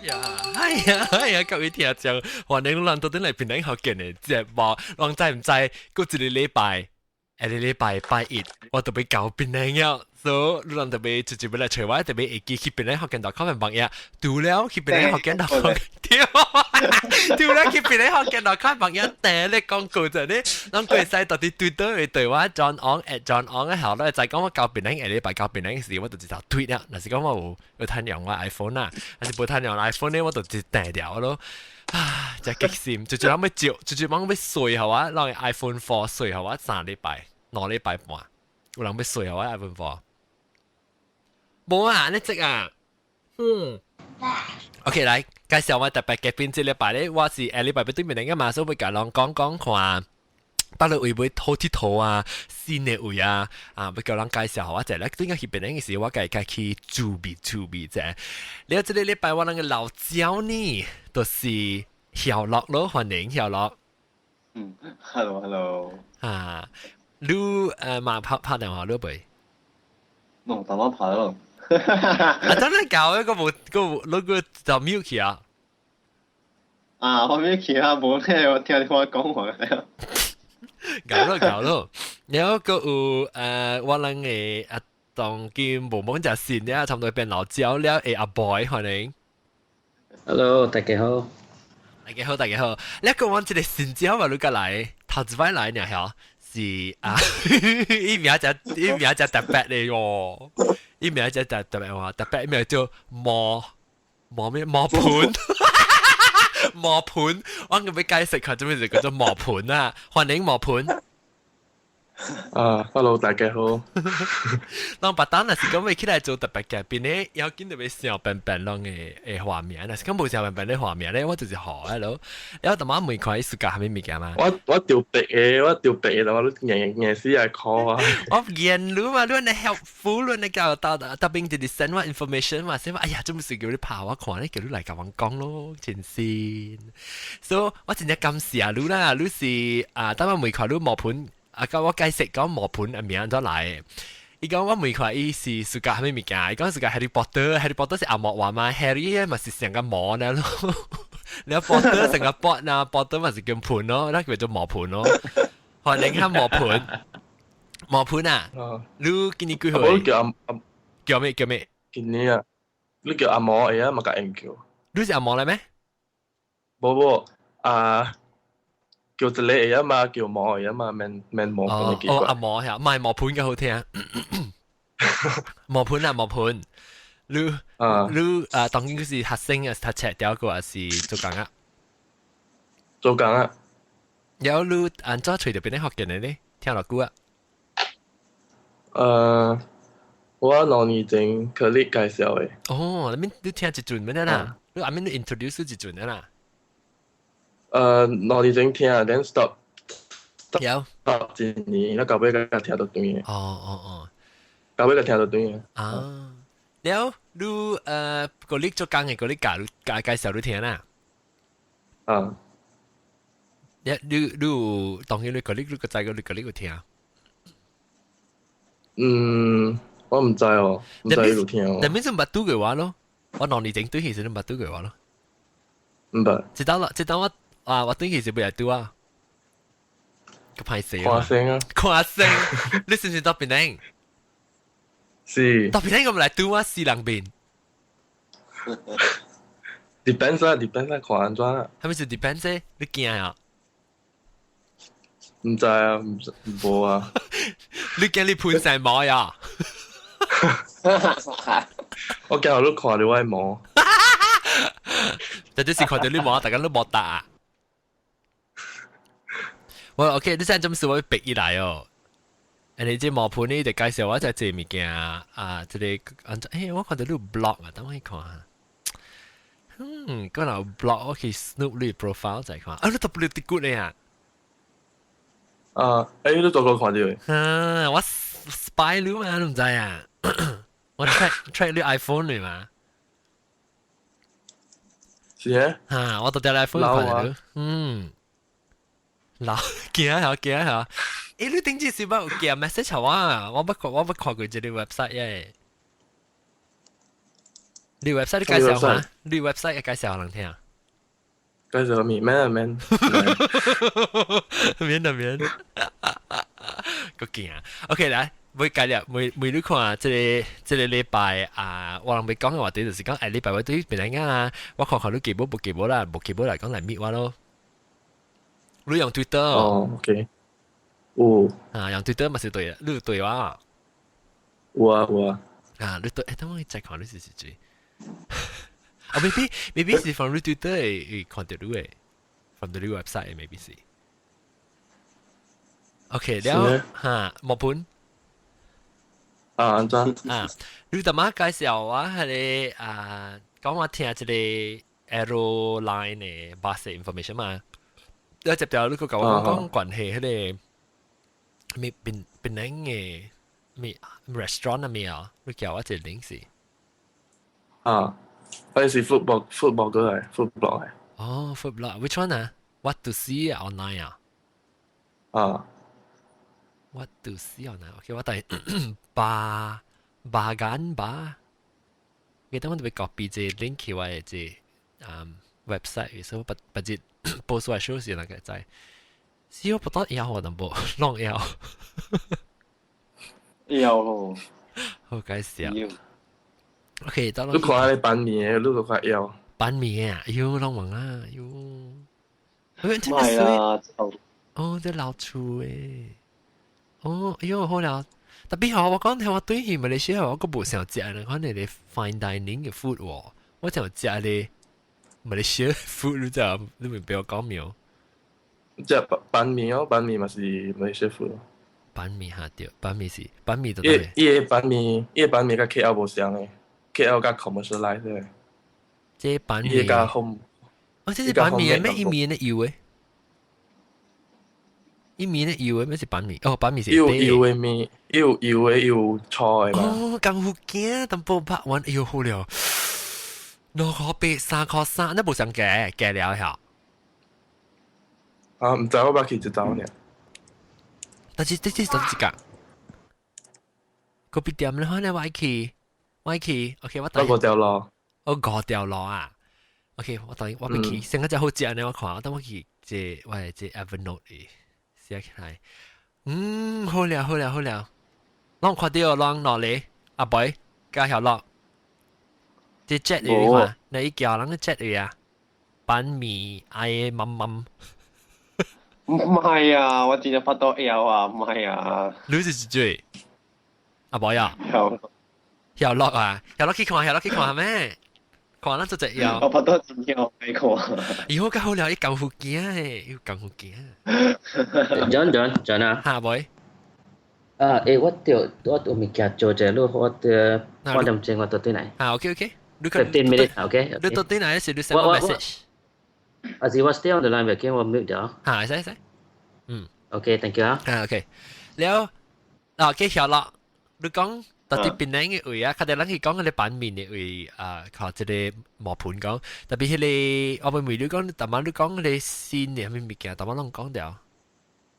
呀，各位聽眾，歡迎咱到底嚟邊頂學嘅呢節目，咱知唔知？嗰一個禮拜，拜一，我特別搞邊頂呀，所以咱特別直接嚟找我，特別會記去邊頂學嘅度，comment bằng呀，除了去邊頂學嘅度，除了去邊頂學嘅度，comment bằng呀，但係你講過就呢，咱過使到底對我 John On at John On 嘅後咧，就係講我搞邊頂，禮拜搞邊頂嘅時，我就直接 tweet 啊，嗱是講我有睇用我 iPhone 啊，還是冇睇用 iPhone 咧，我就直接訂掉咯。啊，真係激閃，最諗咩照，最諗咩碎係嘛，攞 iPhone 4碎係嘛，3禮拜，2禮拜半，有諗咩碎係嘛 iPhone 4？冇啊，你識啊？OK，嚟介紹我特別嘅邊節禮拜咧，我是禮拜對面嚟嘅嘛，所以會講講看。巴律會唔會好啲土啊？新嘅會啊，會叫人介紹下我者咧。點解去邊嘅時，我介去準備啫。你有這個禮拜我那個老焦呢，就是曉樂咯，歡迎曉樂。hello。啊，你嘛拍電話咯唄？弄打拍咯。啊，真係搞一個冇就 mute 去啊！啊，我咩其他冇咧？我聽你話講話咧。搞咯，然後個有我諗嘅當見無冇就線咧，差唔多變老焦了誒阿 boy 歡迎。Hello，大家好。大家好。你一個我一個新招嘛，你過來頭一擺來呢曉是啊，伊名就特別嘅喎，伊名就特別喎，特別名叫磨盤。磨盤，我咁俾解釋佢做咩就叫做磨盤啊？歡迎磨盤。Hello， 大家好。當白單那是講未起來做特別嘅，邊咧有見到俾小笨笨啷嘅畫面，那是講冇小笨笨嘅畫面咧，我就是學啊咯。然後同埋每塊暑假係咩物件嘛？我調鼻嘅，我都硬死係 call 啊。我見你嘛，你係 helpful，你教到特別就是 send 我 information 嘛，先話哎呀，做乜事叫你拍我看咧，叫你嚟教我講咯，前線。所以我真係感謝啊，你啦，你是等我每塊你磨盤。咁我解釋講磨盤嘅名咗嚟，伊講我每塊伊是暑假係咩物件？伊講暑假 Harry Potter 是阿莫話嘛 ，Harry 咪是成個磨呢咯，你 Potter 成個 pot 啊 ，Potter 咪是叫盤咯，那叫做磨盤咯。歡迎下磨盤啊！你今年幾歲？我叫咩？今年啊，你叫阿莫嘅啊，咪甲應叫。你是阿莫嚟咩？冇叫一個嘅啊嘛，叫莫嘅啊嘛，免磨盤嘅奇怪。阿莫係，唔係磨盤嘅好聽。磨盤。你當然是學生啊，讀冊掉個還是做工啊？做工啊。有你按怎隨著邊啲學嘅呢？聽落句啊。我2年前佢你介紹嘅。哦，你聽一陣咩啦？你你 introduce 一陣啦。2年前聽，then stop。有。1年，那到尾個聽到對嘅。到尾個聽到對嘅。啊，了，你個你做工嘅個你介紹你聽啦。你當然你個你個仔個你個聽。我唔知哦，唔知你聽哦。但係唔係都嘅話咯，我2年前對其實都唔係都嘅話咯。唔係。即當我對其實唔係都啊。個派死啊！跨聲，你是唔是特別靚？是。特別靚咁嚟對我四兩邊。depends 啊，看安怎啊？係咪是 depends 啫？你驚啊？唔知啊，冇啊。你驚你盤成毛呀？我今日都看到我毛。就係看到你毛，大家都冇答啊。我 OK， 你現在這麼說我逼一來哦。你這磨盤呢，就介紹我就這物件啊，這個我看到你有 blog 啊，等我去看下。嗰度 blog 我去 snoop 你 profile 就看。你讀不了啲 good 咧啊？你做過看到嘅？我 spy 你嘛，你唔知啊？我 track 你 iPhone 嚟嘛？是啊。我到啲 iPhone 看到。嗱，見下，你頂住是乜寄 message 我啊？我不看過這啲 website 嘅。你 website 你介紹下，你 website 介紹人聽。介紹咪咩咩？免啊免，個勁啊！OK 來，每介入每你看啊，這個禮拜啊，我人未講嘅話題就是講，禮拜我對於邊樣啊，我看你記冇記冇啦，冇記冇嚟講嚟 meet 我咯。你用 Twitter 哦，OK，有啊，用 Twitter 咪是對，你對我有啊有啊，啊，你對，等我再看你是誰？啊，maybe 是 from Twitter 誒看到你誒，from the website maybe 是。OK，了嚇，莫盤。啊安怎？啊，你頭晚介紹我係個講我聽一個 aeroline 嘅 bus information 嘛，一接掉你個講關係嗰個咩邊嘅咩 restaurant 啊咩啊，你叫我一個 link 是。啊，嗰是 football 過嚟 football 係。哦 food blog，which one 啊 ？What to see online 啊啊。？What to see online？OK，我睇bagan bar。記得我哋會 copy 隻 link 去我嘅隻website，所以不只 post 出嚟 show 先啦，嘅就係。是我不得要我能冇浪要，要咯，好介紹。要。OK，得啦。你看下你版面嘅，你就快要。版面啊，喲，浪漫啊，喲。喂，真唔係係水。啦，就哦，啲老厝誒。哦，哎呦，好了。特別好，我講聽我對起馬來西亞我個冇想食咧，可能你 fine dining 嘅 food 喎，我就食咧馬來西亞 food，你就你咪俾我講苗。即係版面哦，版面咪是馬來food咯。板面下掉，板面是板面就對。伊個版面甲 KL 無相嘅 ，KL 甲 commercialize 嘅。即板面。伊個甲 home。哦，這是板面咩？一面嘅油誒。一面嘅油誒咩是板面？哦，板面是有油嘅面，有嘅有菜嘅嘛。哦，咁好驚，淡薄拍完，哎呦好了，2塊8 3塊3，那冇想計了嚇。啊，唔知我捌去一走呢。但是這是怎一個？個別店咧，可能我去，OK，我等。5條路。哦，5條路啊。OK，我等我去，成個只好食呢，我看，等我去這我係這 Evernote 嘅寫起來。好了，啷看到啷落嚟，阿 boy 加條落，這 jet 嚟看，你叫啷個 jet 嚟啊？板面嗌冧。唔係啊，我真係發到有啊，唔係啊。你是最阿 boy 啊？有落啊，去看係咩？看咱做只有。我發到真有睇過。以後較好了，一舊福建誒，要舊福建。John 啊。嚇 boy。我未夾做隻咯，我點知我到底嚟？OK，你15 minutes，OK。你到底嚟時你 send 我 message。我 stay on the line 嘅，我 mute 咗。使。OK，thank you 啊。OK，แล้ว嘅條落，你講到底邊兩個位啊？佢哋諗起講嗰啲版面嘅位靠即係磨盤講，特別係你我咪你講，但係你講嗰啲線嘅係咪物件？但係我攏講掉，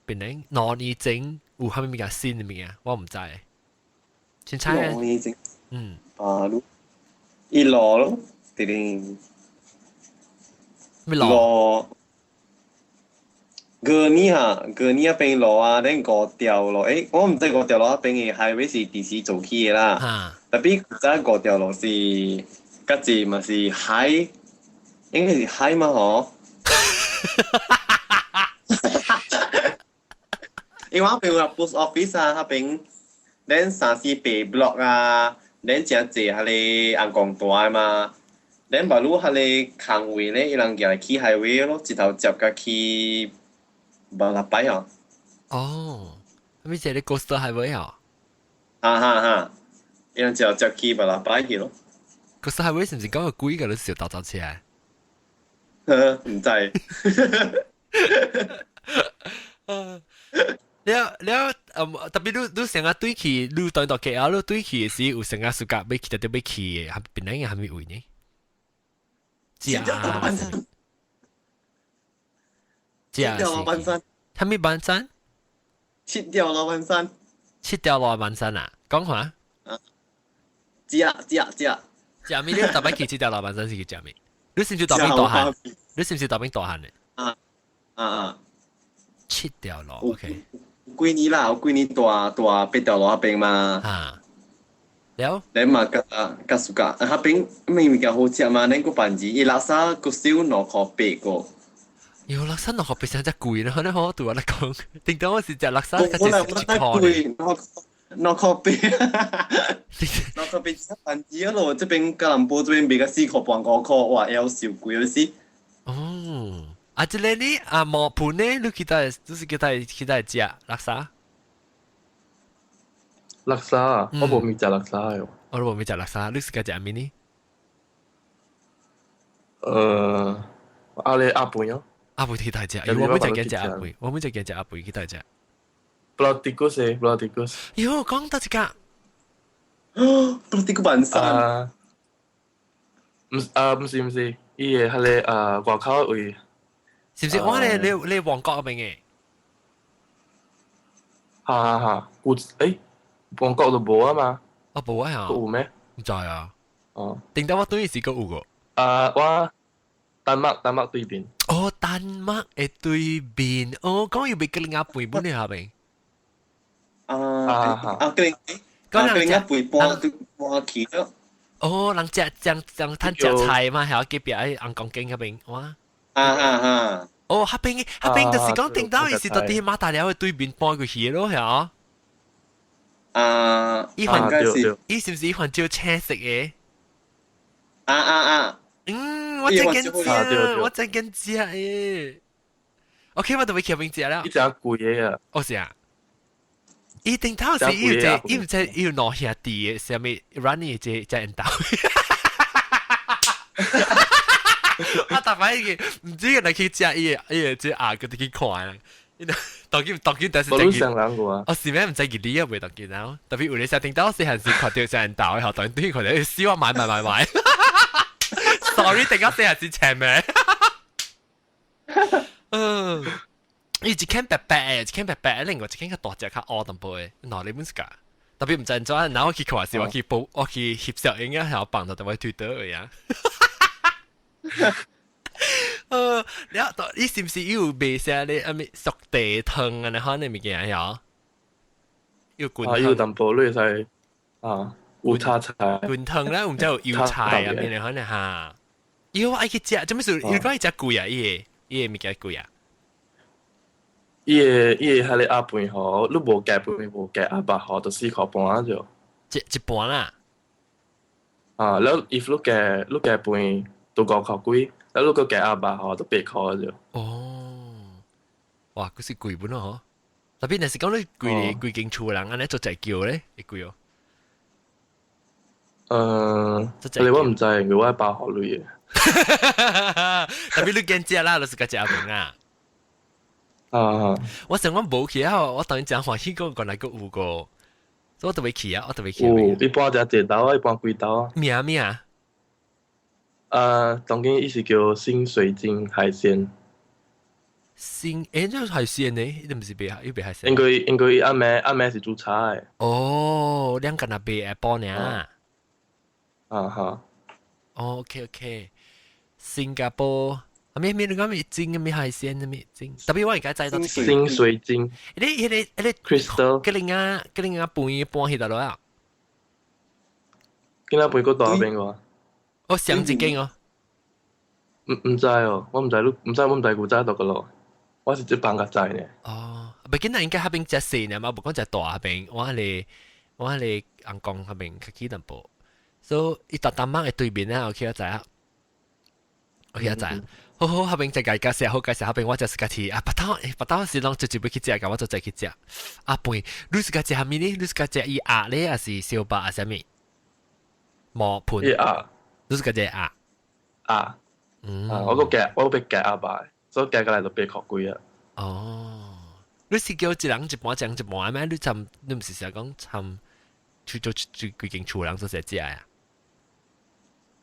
邊兩攞你整有係咪物件線嘅物件？我唔知。先猜啊。攞你整。路。一攞咯，定。咩路？過年啊邊路啊，等5條路，我唔知5條路啊邊嘅 highway 是第時做起嘅啦。特別真5條路是，嗰隻咪是海，應該是海嘛嗬？因為嗰邊有 post office 啊，嗰邊等3-4 block 啊，等真濟係你紅光大嘛。等把路係你空位咧，伊人行去 highway 咯，一頭接甲去Balapai 啊。哦，咁即係你 coastal highway 啊？哈，伊人接去 Balapai 去咯。coastal highway 是唔是講個貴嘅？你小搭車啊？唔知。特別你成日對起，你對到 KL 你對起時有成日暑假要去特別去嘅，係邊兩個係咪位呢？7條老闆山。7條老闆山。係咪板山？7條老闆山。7條老闆山啊？講下。知啊。食面你特別去這條老闆真是叫食面，你是唔是大食餅大漢？好你是唔是大餅大漢咧？啊，七條咯有，OK，有幾年啦，有幾年大8條路那邊嘛，嚇，了，你嘛甲暑假，那邊咩物件好食嘛？恁個辦字，伊垃圾個少2塊8個。有垃圾落學比上只貴啦，可能我對我嚟講，頂到我是只垃圾，我佢來我太只一塊咧。貴，2塊8，2塊8只辦字咯，這邊吉隆坡這邊賣個4塊半5塊，哇，要少貴了是。哦，啊，即個呢，啊，磨盤呢，你其他就是其他食垃圾，垃圾啊，我冇咪食垃圾嘅。我都冇咪食垃圾，你是個食咩呢？阿你阿妹咯，阿妹其他食，有我冇食有嘅食阿妹，我冇食嘅食阿妹其他食。布拉迪古斯，布拉迪古斯。喲，講到這個。不知個辦山，唔是，伊個迄個外口位，是唔是？我你旺角嗰邊嘅，旺角就無啊嘛，我冇啊，有咩？唔知啊。哦，定得我對是個有個。我丹麥對面，哦，丹麥嘅對邊，哦，講要俾個另一半本你下邊。個另一輩搬去咗，哦，人食攤菜嘛，係我隔壁喺紅港徑嗰邊，哇。哦，下邊就是講定到伊是到啲馬大寮嘅對面搬過去咯，係啊。伊是唔是伊換照青色嘅？我真緊知，我真緊知誒。OK，我都會叫名字啦。伊只貴嘅啊，哦是啊。伊定頭是伊唔知要攞兄弟嘅，上面 Runny 只人鬥。我大擺嘅唔知人哋去食伊只牙嗰啲去看啦。當然但是我都想人個啊。我是咩唔知佢呢一回當見啦，特別有你成定到時係是看到人鬥嘅後，當然對佢哋希望買。Sorry，定到時係是前咩？伊一間白白嘅，另外一間較大隻較烏淡薄嘅，嗱你本是㗎。特別唔知做，然後我去看時，我去翕相影啊，然後放到台灣推特嘅呀。然後你是唔是有賣些你咩熟地湯啊？你可能物件呀？要滾湯。要淡薄你使有炒菜。滾湯咧，唔知有油菜啊，咩你可能嚇。我愛去食，做咩事？你講伊食貴啊？伊個物件貴啊？伊個迄個阿飯吼，你無加飯無加阿白吼，就4塊半就。一半啦。แล้วif 你加飯就5塊幾，แล้ว你個加阿白吼就8塊就。哦，哇，嗰是貴本咯嗬。特別若是講你貴間厝人，安尼做隻叫咧，會貴哦。你我唔知，我係8號類嘅。特別你間食啦，就是個食阿飯啊。我想我冇去啊，我當然真歡喜個個來個有個，所以我特別去啊，一般只一刀，一般幾刀啊？咩？當間意思叫新水晶海鮮。這海鮮呢？你唔是別海鮮？應該阿妹是煮菜嘅。哦，兩個那邊下晡呢？OK，新加坡。咩你講咩蒸咩海鮮咩蒸？特別我而家知道新水晶。你 crystal。嗰另一半去到落啊？嗰半個大邊個？我上一間哦。唔知哦，我唔知古仔到個咯。我是只幫個知呢。哦，唔緊要，應該嗰邊只細呢嘛，唔講只大嗰邊。我係紅港嗰邊去淡薄，所以伊搭淡仔嘅對面咧，我去咗知啊。好，後邊就介紹後邊我就是家己啊，巴刀是啷直接去食㗎，我就再去食。阿妹，你是家食蝦米呢？你是家食伊鴨咧，還是燒白啊？啥物？磨盤。伊鴨。你是家食鴨。我俾夾鴨吧，所以夾過來就8塊幾啊。哦，你是叫一人一半咩？你唔是成日講參去做幾間厝人做食食啊？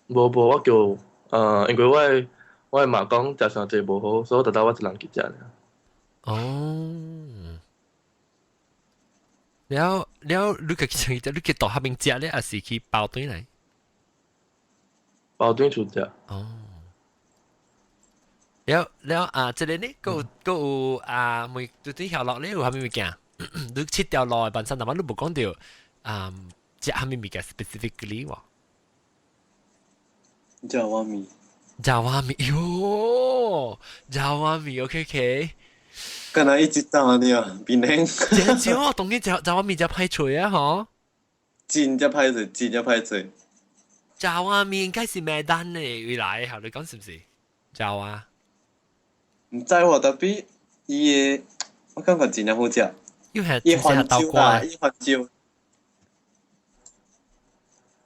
無，我叫因為我媽講食上濟無好，所以我特登我一人去食。哦，แล้ว你去到下邊食咧，還是去包堆嚟？包端出掉。哦。แล้ว即係呢個每對條路咧有係咪物件？你切條路本身，但係你冇講到即係咪物件 specifically 喎？Jawa mi. Jawa 米喲，Jawa 米 OK， kan na 一直打你啊，Penang. 正少，當然Jawa 米就派除啊，嗬。真只歹勢，真只歹勢。Jawa 米應該是咩單呢？未來後你講是唔是？Jawa 唔知喎，特別伊個我感覺真係好食。因為伊係番椒啦，豆乾，伊番椒。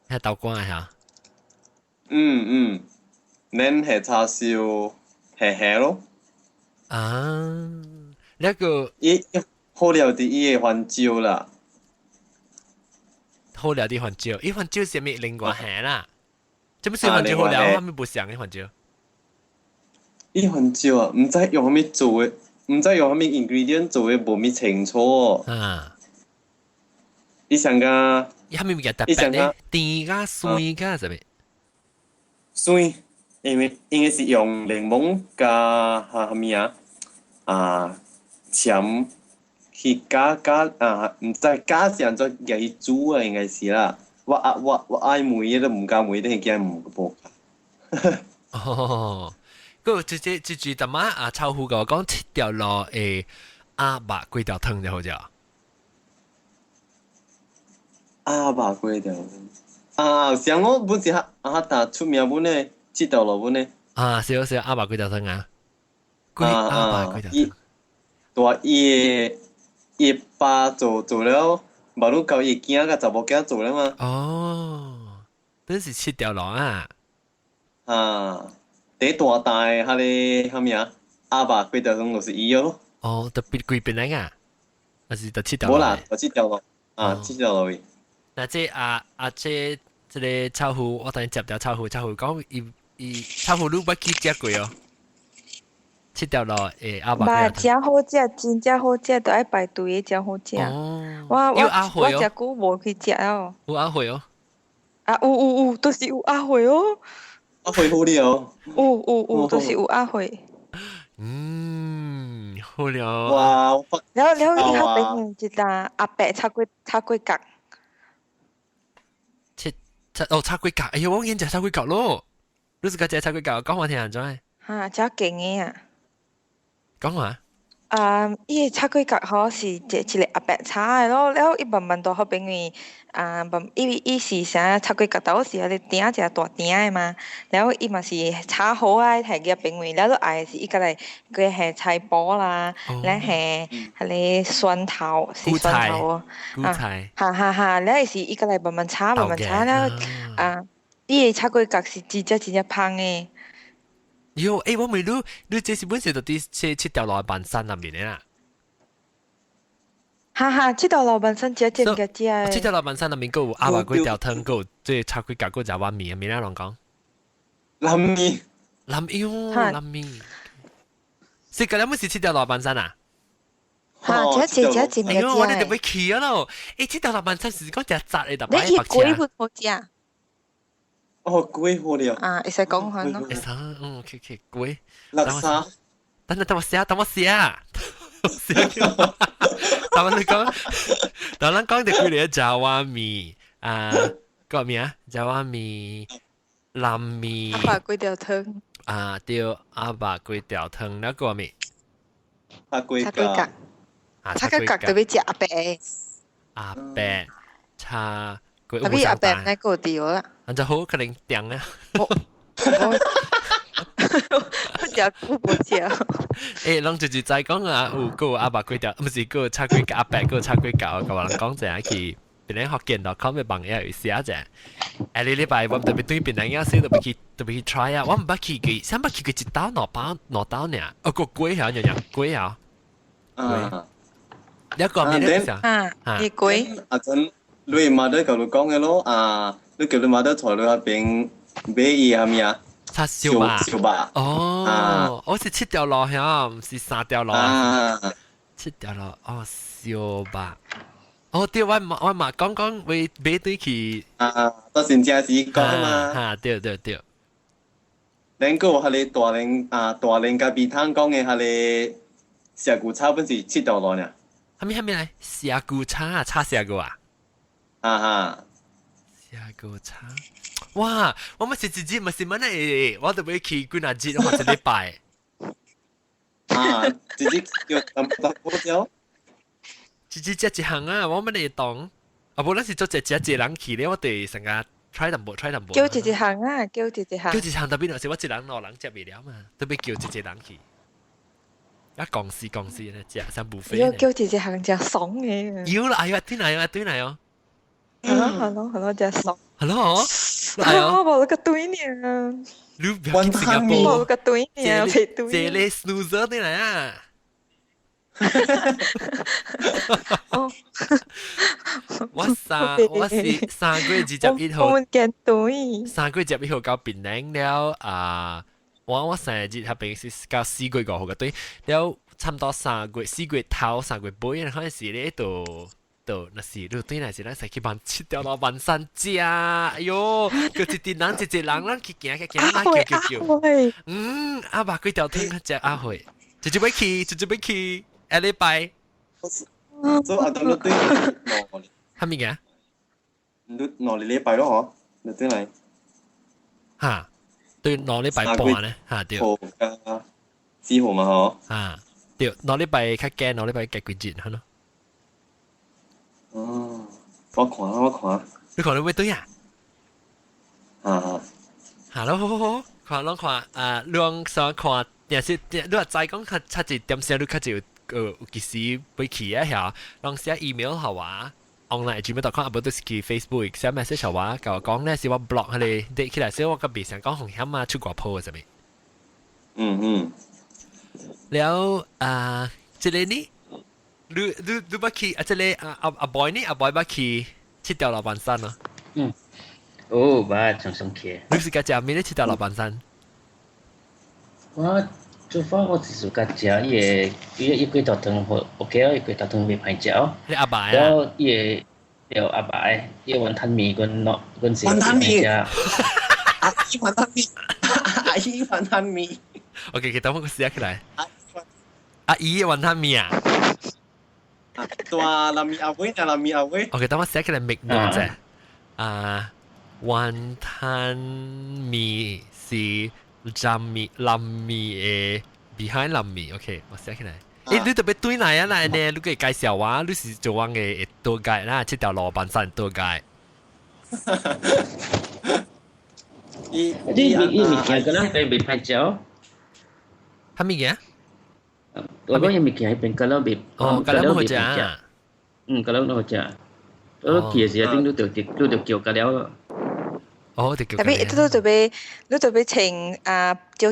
係豆乾係嚇。恁係叉燒係咯。呢個伊好料啲伊個番椒啦。好料啲番椒，伊番椒是咩另外係啦？做乜事番椒好料？係咪唔上嘅番椒？伊番椒啊，唔知用咩做嘅，唔知用咩 ingredient 做嘅，無咩清楚。伊上個伊係咪物件特別咧？甜加酸加係咪？酸，因為是用檸檬加咩餡去加唔知加上咗椰煮啊，應該是啦。我愛梅都唔加梅，都係驚唔過。哦。個直特媽炒糊個講切掉落鴨肉幾條湯就好咗。鴨肉幾條湯上我本是打出名本咧，切掉落本咧。少鴨肉幾條湯啊？鴨肉幾條湯。大伊爸做了，馬路教伊囝個查某囝做了嘛。哦，真是切掉落啊！第大大下咧蝦咩鴨肉幾條湯就是伊咯。哦，特別貴邊嚟啊？還是特切掉冇落？啦，我切掉落切掉落去。嗱，即個炒糊，我等你接掉炒糊講伊炒糊你捌去食過哦？切掉落鴨肉。嘛，真好食，真正好食，都愛排隊嘅，真好食。我食久無去食哦。有鴨血哦。有，都是有鴨血哦。鴨血好料。有，都是有鴨血。好料。哇！แล้ว伊後邊一單阿伯炒粿角。炒粿角，哎呀，我已經食炒粿角咯。你是個食炒粿角，講我聽下再。嚇，真勁嘅啊！講話。伊個炒粿角吼是一個阿伯炒嘅咯，แล้ว伊慢慢到後邊面伊是啥炒粿角豆是咧鼎一大鼎嘅嘛，แล้ว伊嘛是炒好啊，係嘅邊面，แล้ว愛是伊個嚟佢係菜脯啦，แล้ว係咧蒜頭是蒜頭菇菜。哈，แล้ว是伊個嚟慢慢炒，แล้ว伊個炒粿角是真正香嘅。喲，我未你這是本身就啲切掉落板山入面嘅啦。哈，切掉落板山只嘅只。切掉落板山入面個有鴨肉粿條湯，個即係炒粿角個就話面，面啦，攏講。南面。食個你冇是切掉落板山啊？只我哋特別奇啊咯！切掉落板山是講只雜嚟，特別你粿會好食。粿好料。會使講下咯。會使，OK，粿。垃圾。等我寫。等我你講，等我講啲佢哋嘅Jawa米個咩啊？Jawa米、南米。鴨肉粿條湯。對，鴨肉粿條湯那個咩？炒粿角。炒粿角特別食阿伯。阿伯炒粿。特別阿伯那個掉啦。就好可能訂啊！我食久無食。攏就再講啊，有個鴨肉粿條，唔是個炒粿角阿伯，個炒粿角，個話人講淨係去邊啲學見.com 嘅網頁有寫啫。你禮拜我特別對邊啲嘢先特別去 try 啊！我唔捌去過，想捌去過一刀兩刀呢？個粿啊，樣粿啊。一個咩嚟先？啲粿。阿陣你媽都同你講嘅咯，你叫你媽都坐喺嗰邊買嘢係咪啊？叉燒吧。我是切掉落呀，唔是殺掉落。切掉落，燒吧。對，我媽講會買對去。到時正時講嘛。對。恁個迄個大連甲鼻湯講嘅迄個蛇骨炒本是7條路呢。係咪嚟？蛇骨叉蛇骨啊？哈。蛇骨叉，哇！我咪是自己咪是乜嚟？我特別去觀下節或者禮拜。自己叫咁條。自己食一行啊，我乜嚟當？啊，無咱是做一人去咧，我哋成日 try 淡薄。叫一行啊，叫一行。叫一行特別是我一人2人食未了嘛，特別叫一人去。啊，講事咧，食三部飛。叫一行就爽嘅。有啦，係啊，對嚟哦。Hello，只爽。Hello，我冇個對呢。你不要去新加坡。冇個對呢，肥對。這類 snoozer 對嚟啊。我是3月21號，3月21號到檳城了啊！我生日嗰邊是到4月5號嘅對，了差唔多4月頭3月尾，然後嗰時咧到那時對那時咱使去辦7條路萬山食，哎喲，叫一人，咱去行，叫，阿爸幾條聽只阿會，直接要去，下禮拜。所以阿當你對係咪嘅？你禮拜咯嗬，你對嚟。嚇，對禮拜半咧嚇對。號加4號嘛嗬。嚇對，禮拜較驚，禮拜幾日係咯。哦，我看。你看你會對啊？嚇咯，好，看兩想看，但是你話再講較一點些，你較就有其實會去啊嚇，讓寫 email 係話 online gmail.com， 不都是去 Facebook 寫 message 係話，甲我講咧是我 blog 佢哋啲起來，所以我個別想講紅險啊，出國鋪嘅係咪？แล้ว即係呢？你不去即係阿 boy 呢？阿 boy 不去7條路萬山咯。常去。你是家咩咧7條路萬山？我做法我只是家食，伊個豆湯好 OK 啊，伊個豆湯未歹食。你阿爸啊？然後伊有阿爸誒，伊雲吞麵跟食。雲吞麵。阿姨雲吞麵。OK，等我個寫起來。阿姨雲吞麵啊？大南面阿威。OK，等我寫起來make note 啫。雲吞麵是南面嘅 behind 南面。OK，我寫起來。你特別對嚟啊？嗱，你可以介紹話，你是做我嘅tour guide啦，7條路萬山tour guide。伊物件個啦，被拍照。係咪嘅？我講嘢物件喺邊個啦？別個啦冇好食。個啦冇好食。我去嘅時候，都叫個了。特別你特別請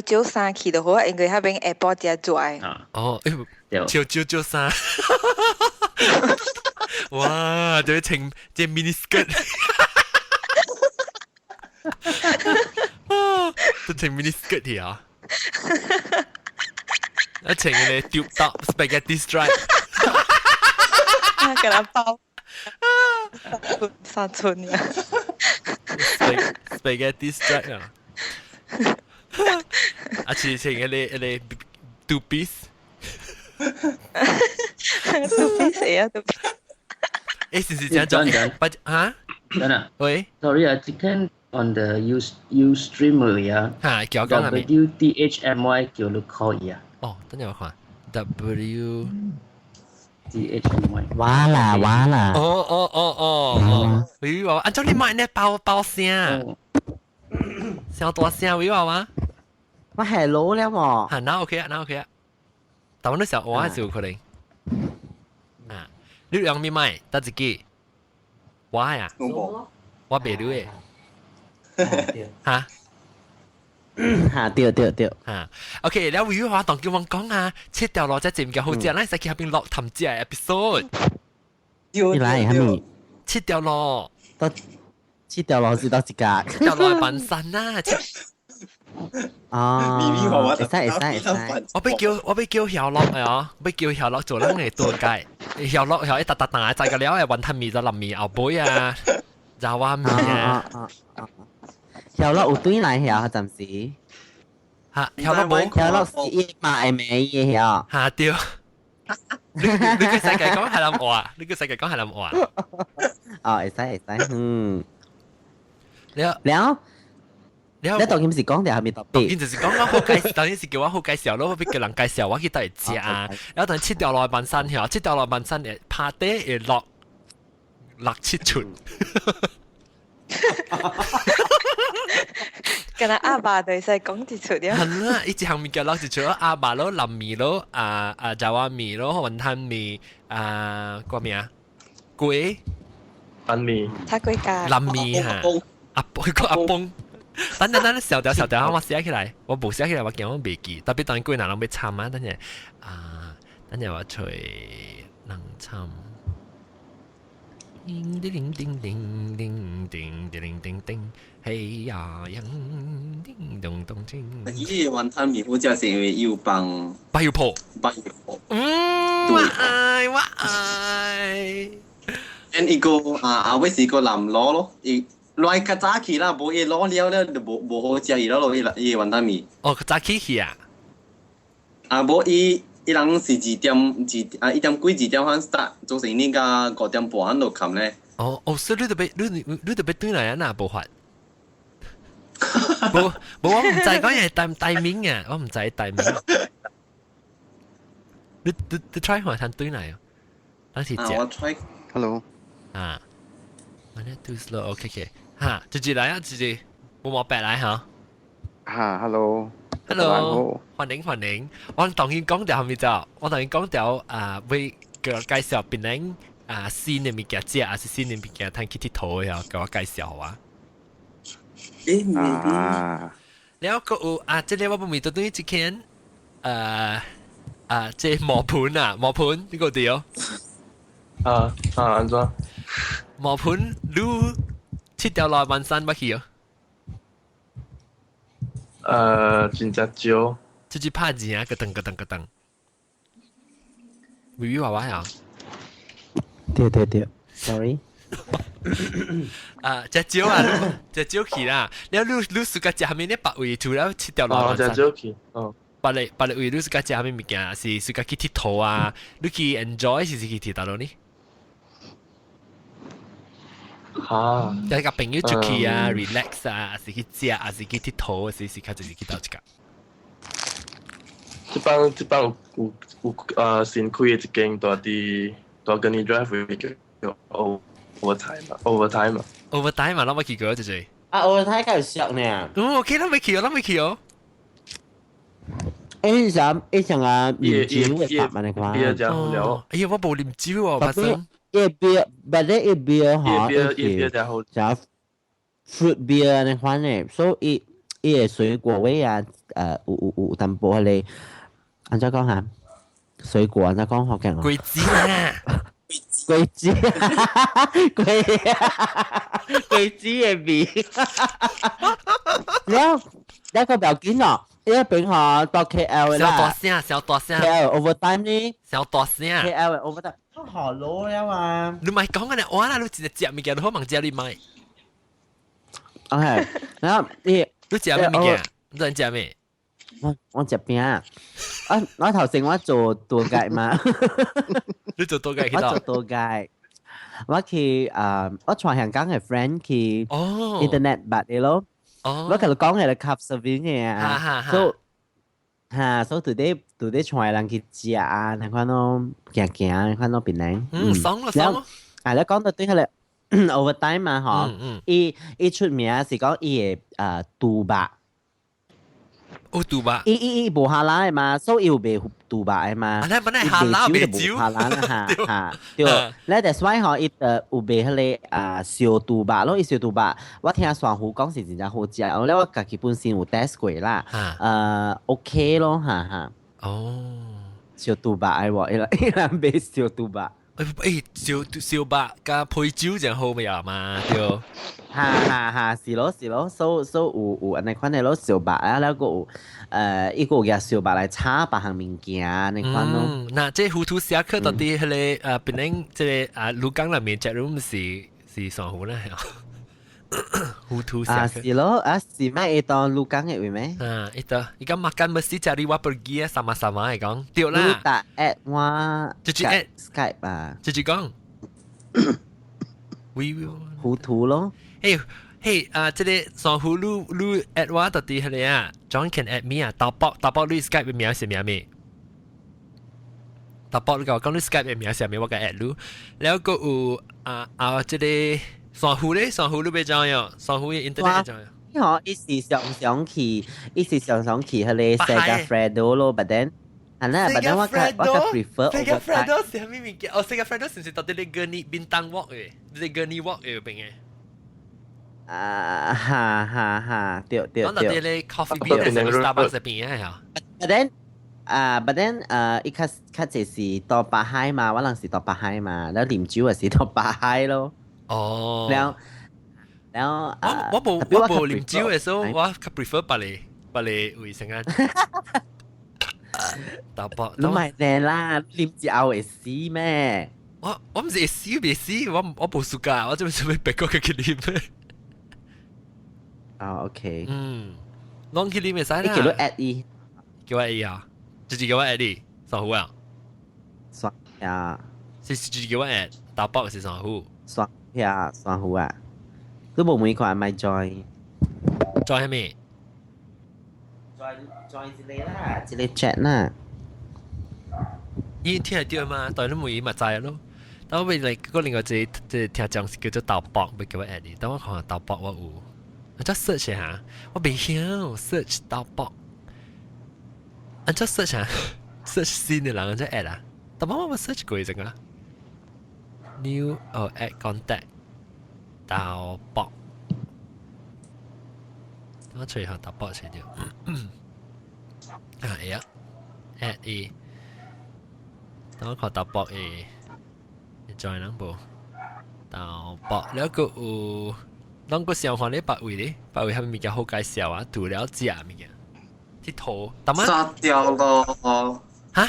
朝衫去就好，因為嗰邊下晡只做。朝衫。哇！就請隻 mini skirt。都請 mini skirt 去啊！一請你 tube top spaghetti stripe。給他包。三寸呀。spaghetti stripe 啊！啊，請你 two piece。two piece 啊，two piece。是這樣做？嚇？真啊？喂 ？Sorry 啊，今天 on the Ustream 呀。嚇，叫講係咪 ？WTHMY 叫你 call 呀。哦，等陣我看 W。THMY。哇啦。哦。喂娃娃，按照你買呢包聲，聲大聲喂娃娃。我 hello 了喎。嚇，那 OK 啊。但我那時候我還是有可能。你兩面買得自己。我呀。我未了誒。嚇？嚇對。OK，แล้ววิวว่าต้อง叫我講啊，7條路真係唔夠好食，咱使去嗰邊落談只 episode。你來係咪？7條路。到7條路是到幾格？7條路係半山啊。哦，會使。我俾叫曉樂啊，俾叫曉樂做咱嘅tour guide。曉樂一笪載個了，雲吞麵就淋麵後背啊，炸蛙麵啊。曉樂有對來曉暫時。嚇曉得冇？跳落是伊嘛會咩嘢呀？嚇對。你個世界講係諗我啊？你個世界講係諗我啊？哦，會使會使，แล้วแล้ว當然是講條係咪特當別？然就是講我好介紹，當然是叫我好介紹咯，我俾叫人介紹我去到嚟食啊。然後等切掉落半山條，切掉落半山誒，拍底誒落7寸。跟阿阿爸對細講一出啲。係啦，一行面嘅落1寸，阿爸咯、林面咯、炸話面咯、雲吞面個咩啊？粿、板面，叉龜甲。林面嚇，佢個阿崩。等，小條，我寫起來，我冇寫起來，我驚我未記。特別當然貴人諗要參啊，等陣我隨能參。叮叮叮叮叮叮叮叮叮，嘿呀人，叮咚咚叮。伊雲吞麵好似係因為要幫不要破。破。我愛。and 一個為是個南螺咯，伊來較早期啦，無伊攞了咧就無好食伊咯，伊雲吞麵。哦，早起啊。無伊人是1點幾2點半 start， 做成呢個5點半就冚咧。哦，所以你就俾對嚟啊嗱，無法。冇，我唔知講嘢大名嘅，我唔知大名。你 try 下睇對嚟啊，等時我 try。Hello。啊，慢啲 too slow，OK，嚇，直接嚟啊，直接冇白嚟嚇。Hello。Hello，歡迎。我當然講掉後面就，我當然講掉為叫我介紹邊啲新嘅物件食，還是新嘅物件睇去佚佗嘅，叫我介紹好啊。แล้วก็จะเรียกว่าบะหมี่ตัวนี้จะเขียน即係磨盤啊，磨盤呢個屌。安怎？磨盤滷切掉落萬山不去哦。真正少。直接拍字啊，咯噔。微娃娃呀。對 ，sorry。隻蕉啊，隻蕉去啦。แล้วรู้สึกจะทำเนี่ยปะวีถูแล้ว切掉落萬山。隻蕉去，ปะวีรู้สึกจะทำ咩嘅？是สึก去佚佗啊，你去 enjoy 是去佚佗咯呢？嚇！就係個朋友出去啊，relax 啊，還是去食，還是去佚佗，還是較就是去倒一個。這幫有新開嘅一間大跟你 drive 叫 overtime 嘛。overtime 嘛，我冇去過就係。overtime 夠熟呢。OK 啦，未去哦。一場啊，念酒嘅法嘛，你講。比較真好聊。哎呀，我冇念酒喎，發生。beer，但係beer 嚇，beer 真好。就 fruit beer 你款嘅，所以嘅水果味啊，有淡薄係，安怎講下？水果安怎講好勁啊？桂子啊！桂子嘅味，แล้วก็แบบกินอ่ะเป็นหอต่อ KL 小大聲 KL overtime นี่ 小大聲 KL overtime ก็หอโลแล้วอ่ะ你咪講嘅我啦，你直接食物件，你好問食你咪。OK，然後你食咩物件？你想食咩？我食邊啊？我頭先我做ตัวไก่嘛，你做ตัวไก่去我到？做ตัวไก่我去我傳香港嘅 friend 去哦 internet บัตร咯。哦，我佢講係 cup serving 嘅啊，so today 傳人去食啊，你看到行，你看到邊呢？爽咯。你講到對係咧 overtime 嘛，嗬，伊出名是講伊嘅杜白。杜白，伊無下欄嘅嘛，所以有賣杜白嘅嘛。你本來下欄賣酒，下欄嚇，對。咧 that's why 嗬，伊有賣迄個燒杜白咯，伊燒杜白，我聽雙虎講是真正好食，我咧我家己本身有 test 過啦，OK 咯嚇。哦，燒杜白嘅喎，伊人賣燒杜白。燒白加配酒就好味啊嘛，對。是咯，所有安尼款嘅咯燒白啊，แล้ว個有伊個嘅燒白來炒別項物件，安尼款咯。嗱，即係糊塗寫課到底迄個邊個即係鹿港內面食 room 是上好咧，糊塗啊成是咯，啊是咩？伊當錄講嘅會咩？itu ikan makan mesti cari wa pergi sama-sama kan. Tiok 你 lah. 打 at 我直接 add Skype 啊，直接講。We will. 糊塗咯。嘿，這裡上戶你 at 我到底係你啊 ？John can at me 啊，打爆你 Skype 嘅名是咩咩？打爆你講你 Skype 嘅名是咩？我個 at 你，然後個有這裡上戶咧，上戶你別講呀，上戶嘅 internet 講呀。我一時想去迄個 Sega Fredo 咯，but then 係啦，but then 我個 prefer Sega overtime。 Fredo 係咩物件？哦，Sega Fredo 是唔是到底你Gurney 邊當 walk 嘅？你 Gurney walk 嘅邊嘅？哈，對。講到底你 coffee bean 係 Starbucks 入邊嘅係。But then 一較就是到巴海嘛，我人是到巴海嘛，แล้ว啉酒係是到巴海咯。哦。แล้ว我冇啉酒嘅時候，我較 prefer 白嚟衛生間。大伯，你咪靚啦，啉酒會死咩？我唔是會死，我冇暑假，我做咩別個嘅啉咩？OK。攏去啉咪使啦。你叫佢 at 伊，叫我 A 啊，直接叫我 at 你，上戶啊。算呀，是直接叫我 at，大伯是上戶。算好啊。都冇每個人咪 join 係咩？join 一個啦，一個 chat 啦。伊聽係對嘛，但係都冇伊咪知咯。但我未嚟嗰另外即聽講是叫做大伯，咪叫我 at 你。等我看下大伯我有，我再 search 下，我未曉 search 大伯。我再 search 下 ，search 新嘅人我再 at 啊。大伯我 search 過一陣啊。New add contact。大伯，我隨下大伯先掉。係啊 ，at A， 等我看大伯 A， 你再兩部大伯，แล้วก็啷個想看你白位咧？白位係咪物件好介紹啊？除了食物件，啲圖，但係殺掉咯。嚇，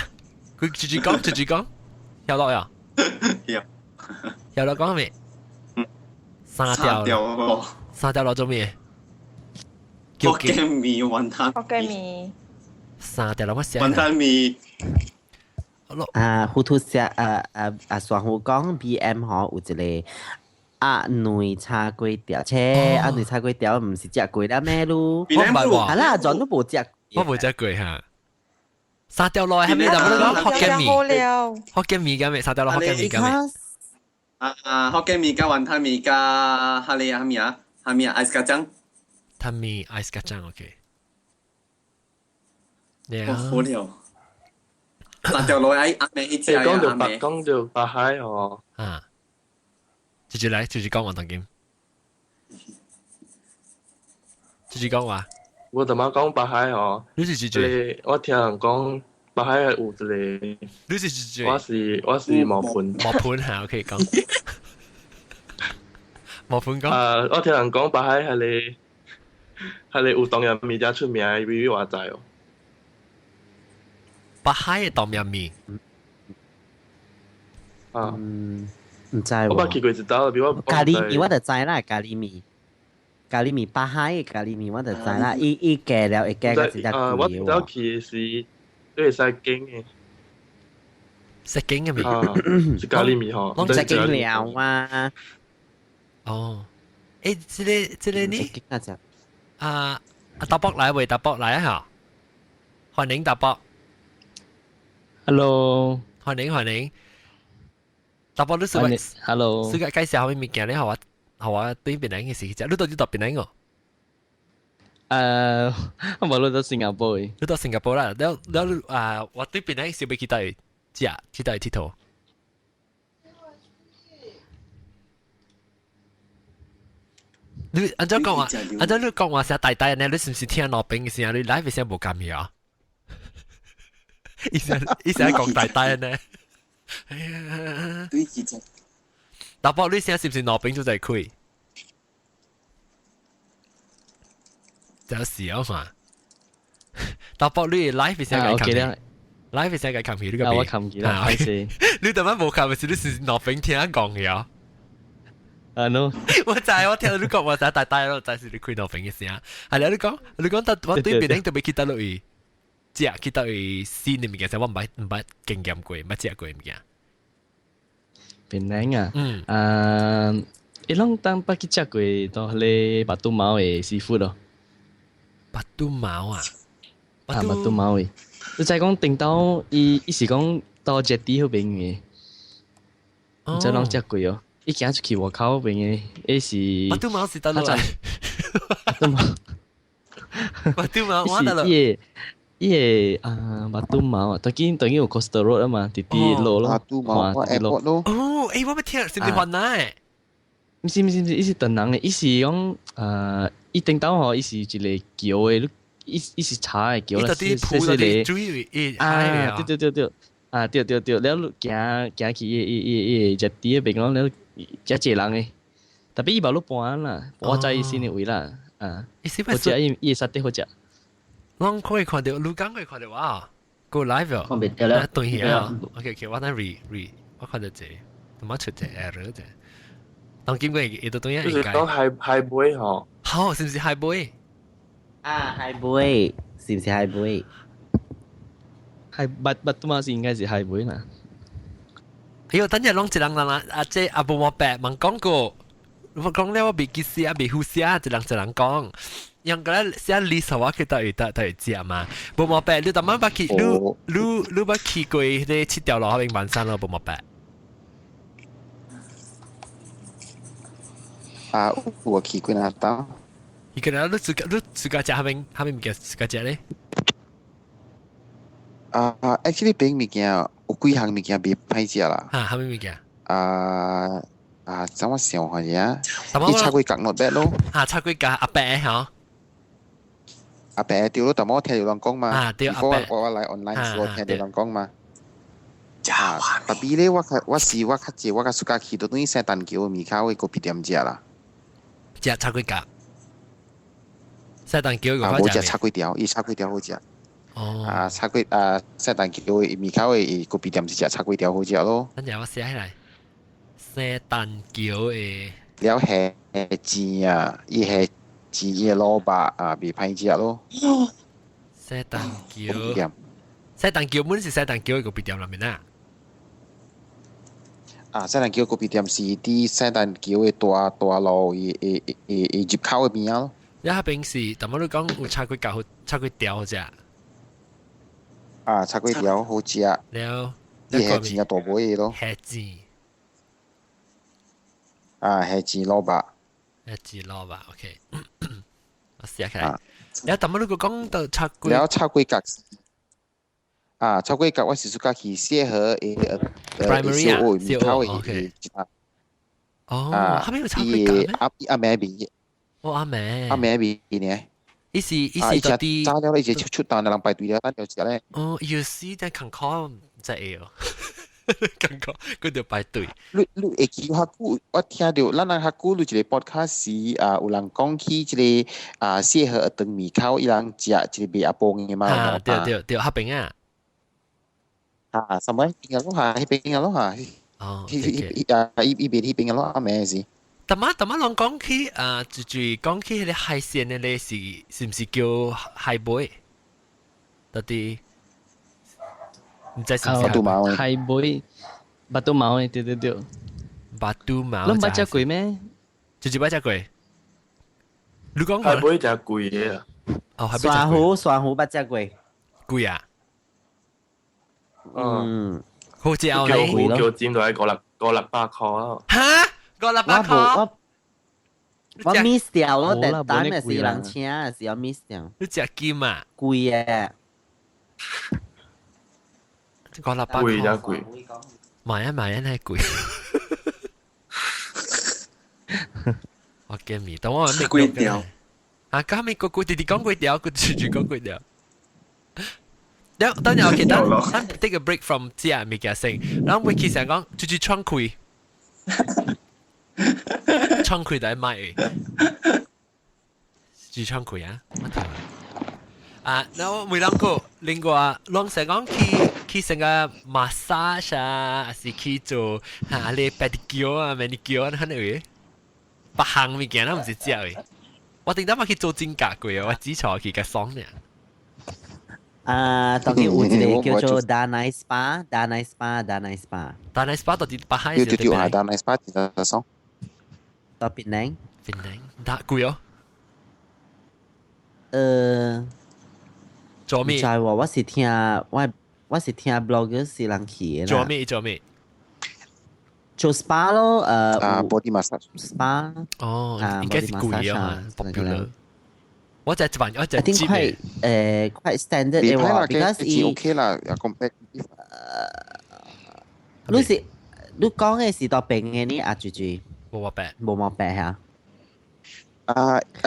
佢直接講，跳落呀？跳落講係咪？沙掉咯，沙掉落做咩？福建麵雲吞米，沙掉落乜雲吞麵。糊塗食雙湖講 BM 嗬，有一個阿女叉粿條，阿女叉粿條唔是食粿啦咩咯？係啦，全都冇食。我冇食粿嚇。沙掉落係咩？就冇講福建麵，福建麵嘅咩？沙掉落福建麵嘅咩？福建麵加雲吞麵加哈利啊，ice kacang。湯麵 ice kacang OK。好料。殺掉落喺阿美一隻啊，講到白海哦。直接嚟，直接講我當劍。直接講話。我同媽講白海哦。你是直接。我聽人講。白海係有一個，你是直接，我是毛盤嚇，OK 講，毛盤講。我聽人講白海係你有東陽麵真出名嘅，比我知哦。白海嘅東陽麵，唔知喎。我捌去過一道，比我咖喱麵我就知啦，咖喱麵白海嘅咖喱麵我就知啦，伊加了會加個一隻貴我走去是。對，西京嘅，西京嘅麵，是咖喱麵嗬，西京料啊。哦，誒，這個呢？大伯來喂，大伯來啊嚇，歡迎大伯。Hello，歡迎。大伯你是咪 ？Hello， 世界介紹下咩物件咧？係我對邊個嘅事啫？你到底邊個？我冇到新加坡嘅。你到新加坡啦，แล้ว我對邊個小俾期待鐵頭。你按照你講話成大呢，你是唔是聽老兵嘅時候，你 live 成冇咁嘢啊？以前講大呢。對幾隻？大伯你現在是唔是老兵就在開？有時啊嘛，大伯你 live 成個冚，live 成個冚起呢個我冚起啦，開始。你點解冇冚？是你是老兵聽講嘅啊？啊 no，我知我聽到你講，我知大大咯，就係你開腦屏嘅聲。係啦，你講，但我對邊度未記得落去，即係記得去試你物件，我唔捌經驗過，唔捌食過物件。邊靚啊？伊攏當捌去食過到迄個巴肚貓嘅師傅咯。巴肚貓啊？巴肚貓嘅，你再講頂到伊是講到 jetty 嗰邊嘅，唔知攏食過哦。伊行出去外口邊嘅，伊是巴肚貓是得落來。巴肚貓，巴肚貓我得落。伊個巴肚貓啊，當然有 coastal road 啊嘛，直直路咯，巴肚貓我 airport 咯。哦，誒，我咪聽，是唔是雲奶？唔是，伊是鄧人嘅，伊是講伊頂到吼，伊是一個橋嘅，伊是茶嘅橋啦，啲鋪嗰啲水對，啊對，แล้ว行去伊只啲邊講了，只濟人嘅，特別伊冇路搬啦，搬在伊先嘅位啦，好食伊沙爹好食。我可以看到，盧剛可以看到哇，go live 哦，看唔到啦，對啊 ，OK， 我等 re，我看到這，同埋出隻 error 啫。當今個亦都對啊，就是講係妹嗬。好，是唔是係妹？啊，係妹，是唔是係妹？係巴肚貓是應該是係妹啦。哎呦，等陣攏一人啦，這阿伯我白問講過，我講了我未記寫，未好寫，一人講。yang kala sia list hawa kita tak jiak ma. Bo mo pe lu tamang ba ki lu ba ki koi de 七條路口永萬山咯，bo mo pe. 我去過那度。伊個人你自家食下面物件自家食咧？ actually 邊物件有幾項物件別歹食啦。下面物件？怎麼想下啫？你炒粿角 not bad 咯。炒粿角阿伯嚇。阿伯對咯，但我聽到人講嘛。對阿伯。我嚟 online 我聽到人講嘛。特別咧，我較濟，我較暑假去到對聖誕橋面口嘅個別點食啦。食炒粿角。聖誕橋個冇食炒粿條，伊炒粿條好食。炒粿聖誕橋面口嘅個別點是食炒粿條好食咯。等陣我寫起來。聖誕橋嘅。了係煎啊，伊係。煎嘅蘿蔔啊，別歹食咯。聖誕橋，聖誕橋本是聖誕橋個別店入面啊。聖誕橋個別店是啲聖誕橋嘅大路嘅入口嘅邊咯。一下邊是，但我都講有炒粿角好，炒粿條好食。炒粿條好食。了，伊係煎嘅大杯嘅咯。係煎。係煎蘿蔔。係煎蘿蔔 ，OK。我寫起來。แล้วแต่มันก็講到炒粿。แล้ว炒粿角。炒粿角我是暑假去寫和primary 啊，OK。後面有炒粿角咩？阿妹邊。阿妹。阿妹邊呢？伊是到底。早了，伊就出單人排隊了，等就食咧。要試但坎坷唔知哦。感覺佢哋排隊。你會記下古，我聽到咱人下古，你一個 podcast 是有人講起一個適合當面口，伊人食一個賣阿婆嘅嘛。對，下邊啊。什麼邊個咯嚇？迄邊個咯嚇？伊邊迄邊個咯阿妹是。但係攏講起就講起迄個海鮮嘅咧，是唔是叫海貝？到底？唔知是唔是海貝，巴肚貓嘅，對。巴肚貓。攏捌食過咩？就捌食過。你講海貝就貴嘅啊。蒜糊捌食過。貴啊？好似有你。叫尖到喺個六百塊啊！嚇？個六百塊？我 miss 掉咯，但係是人請，是要 miss 掉。你食金啊？貴嘅。個六百貴就貴，買係貴。我驚咪，等我未貴條。咁咪個弟弟講貴條，佢住講貴條。等陣 OK，等 take a break from 食物件先，然後 Vicky 成講住窗開，窗開就買嘅，住窗開啊！然後每兩個另外，攏成講去成個 massage 啊，還是去做你 pedicure 啊、manicure 啊，嗰啲嘢。別行物件，咱唔是食誒。我頂陣去做指甲過啊，我只錯去個爽呢。當然有一個叫做 Danai Spa，Danai Spa，Danai Spa。Danai Spa 到底巴海對，係 Danai Spa 其實爽。到檳城。檳城，大貴哦。做咩？唔知喎，我是聽 blogger 是人去嘅啦。做咩？做 SPA 咯，body massage SPA。哦，應該是貴啊，popular。我就係我就 I think quite standard 嘅喎，because OK 啦，又 competitive。你講嘅是到邊嘅呢？阿豬冇白，冇毛病嚇。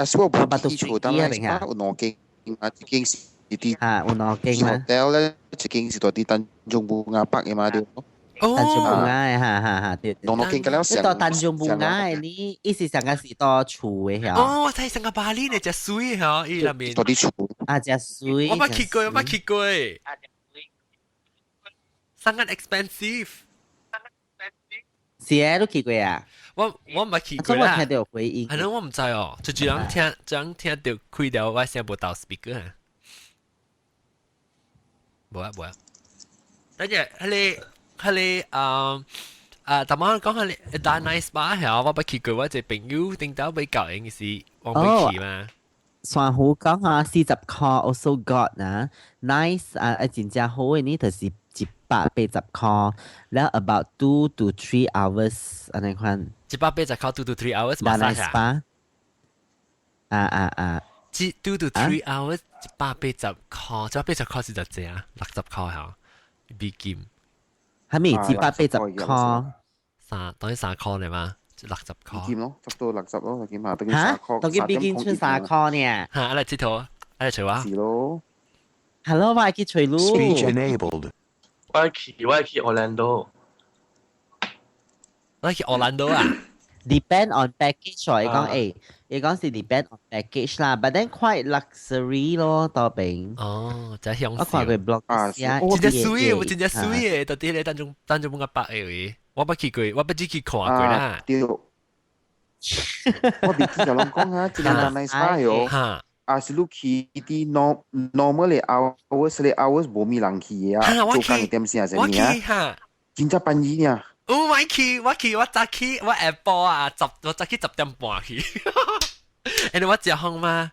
所以我基礎當然係有兩間，一間是啲有兩間嘛。hotel 咧，一間是到啲丹中bun亞北嘅嘛對。丹中bun亞嚇，對。兩間咁樣成。你到丹中bun亞你意思上個是到厝嘅嚇。哦，睇成個巴黎呢隻水嚇，依入面。到啲厝。隻水。我冇去過。sangat expensive。是啊，都去過啊。我冇去過啦。我聽到回應。係咯，我唔知哦，就這樣聽到開掉，我先冇到 speaker 啊。冇啊。等陣係但我講下你打 nice bar 係我冇去過，我隻朋友頂到俾教人嘅事，我冇去嘛。船湖講下40塊 also got นะ ，nice 真正好嘅呢，就是180塊，แล้ว about 2 to 3 hours อันนั้น款。180塊2 to 3 hours massage 啊？2 to 3 hours 180塊，180塊是就這啊，60塊嚇，美金。係咪180塊？等於3塊嚟嘛？60塊。美金咯，執到60咯，美金嘛，等於3塊。當佢美金出3塊呢？嚇，嚟佚佗，嚟除話。是咯。Hello， 我係去吹路。Speech enabled。我係去 Orlando。我去 Orlando 啊？Depend on package 喎，你講是 depend on package 啦，but then quite luxury 咯，多邊。哦，就係享受。我看過 blog 啊，真係水嘅，真係水嘅，到底你當中半個百嘅，我不去過，我不只去看過啦。對，我別記就諗講啊，一個 nice bar 喲。是你去啲 normal 嘅 hours 冇咪人去嘅啊，做工嘅點先係咩啊？真係半夜啊！我早起，我下晡啊，我早起10點半去。誒，我食空嘛？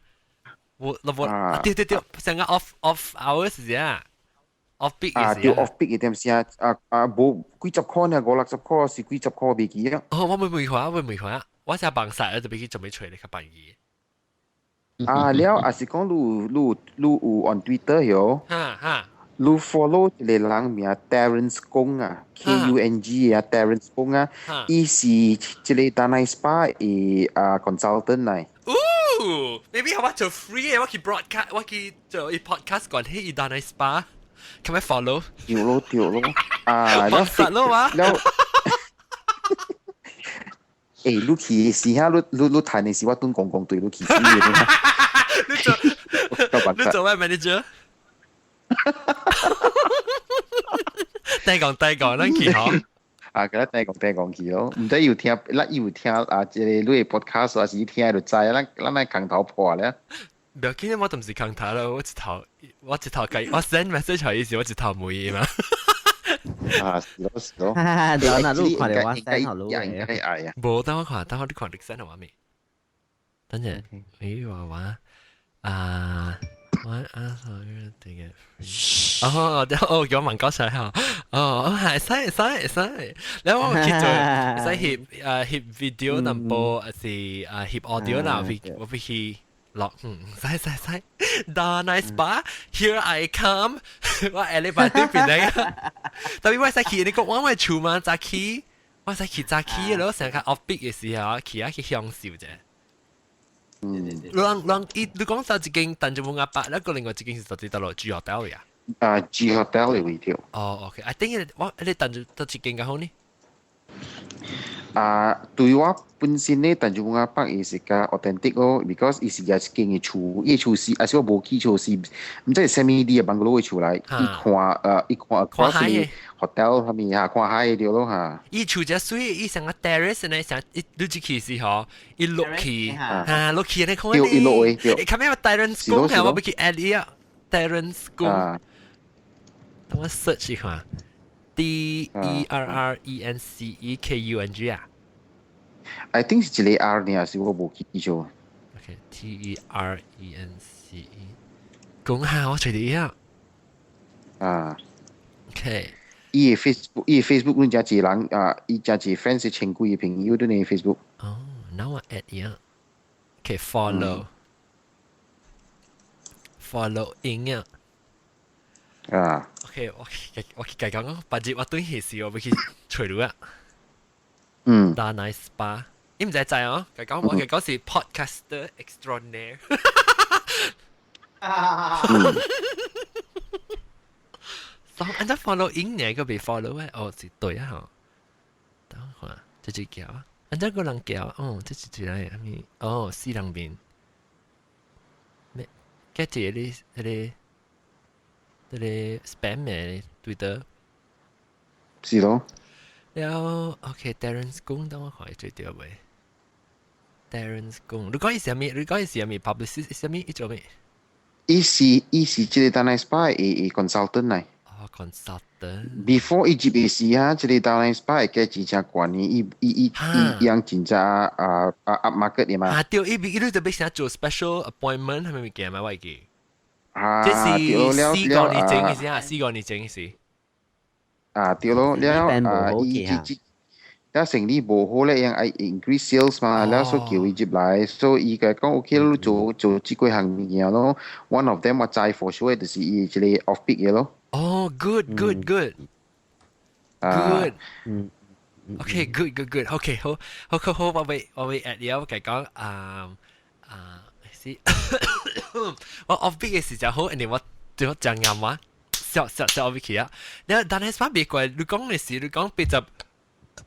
對，成個 off hours 啊 ，off peak 嘅。對 off peak 嘅點先冇幾十塊呢，50塊是幾十塊未記啊。哦，我未看啊，我成辦曬，就俾佢做咩吹你個半夜。แล้ว是講你有 on Twitter 喲。你 follow 一個人名 Terence Kong 啊 ，Kung 啊 ，Terence Kong 啊，伊是一個 Danai Spa 嘅consultant 嚟。哦 ，maybe 我做 free 嘅，我去 broadcast， 我去做 podcast 講起 Danai Spa， 可唔可以 follow？ 掉咯，放實咯嘛。你去時下你談嘅時我都講對，你去死嘅。你做咩 manager？低講，咱去好。佢咧低講去咯，唔知要聽，即係你 podcast 還是聽就知，咱係空頭破咧。唔要緊，我都唔是空頭啦，我一頭計，我 send message 係意思，我一頭冇嘢嘛。是咯。你嗱，你看到我 send 好路嘅。冇，等我看你 send 好未？等陣，話。What else are you thinking? 叫我問高才嚇，係使，然後我去做翕 video 能播是翕 audio 啦，我必去落使 Danai Spa here I come 我下禮拜對邊嚟，特別我使去你講我咪厝嘛早起，我使去早起，然後成個 off peak 嘅時候去享受啫。你講就一間但就冇壓白，一個另外一間是到底到落 G hotel 呀？G hotel 嘅位條。哦 ，OK，I think 你但就到一間嘅好呢？對我本身咧，但係我阿伯伊是較 authentic 咯，because 伊是也是經嘅厝，伊厝是，還是我無去厝是，唔知係啥物啲嘅 bungalow 嘅厝來，伊看 across 嘅 hotel 下面嚇看海嘅咯嚇。伊厝只水，伊成個 terrace 呢，成你只去是嗬，伊落去嚇落去你看呢，伊落去，你睇咩 Terence 宮係我俾佢 add 啲啊 Terence 宮，等我 search 一下。Terrencekung 啊 I think 是一個 R 呢，是我冇記錯。OK Terence 講下我隨啲啊。OK。伊嘅 Facebook 你真濟人伊真濟 friends 係千幾個朋友都呢 Facebook。哦，那我 add 呀。OK follow in 啊。OK， 我計講，把住我對起時我會去除咗啊。大 nice spa， 你唔使制哦。計講我係是 podcaster extraordinaire。อันจะ follow in เนี่ยก็被 follow 嘅，哦是對啊嗬。等下這隻叫啊，อันจะ個人叫，哦，這是點嚟？咪哦，四兩邊。咩？嘅這裡spam 咩 Twitter？ 是咯。แล้ว OK Terence 公等我看最屌未 Terence 公如果係什麼 publicist 係什麼一種咩？伊是即個 Danai Spa 嘅 consultant 嚟。哦 consultant。Before 伊入嘅時啊，即個 Danai Spa 嘅真正管理，伊樣真正up market 嘅嘛。對，伊都特別想做 special appointment 係咪嘅嘛？我記。即是4個年整嘅時啊，4個年整嘅時。對咯，伊生意無好咧，樣increase sales 嘛，แล้ว所以叫伊入來，所以伊個講 OK 咯，做幾個行物件咯。One of them 我知 for sure 就是伊一個 off peak 嘅咯。哦 ，good。OK good。OK 好，我會 add 咗佢講是，我 off peak 嘅時就好，然後我最後講啱話。笑 off peak 啊！但係翻別貴，你講嘅事，你講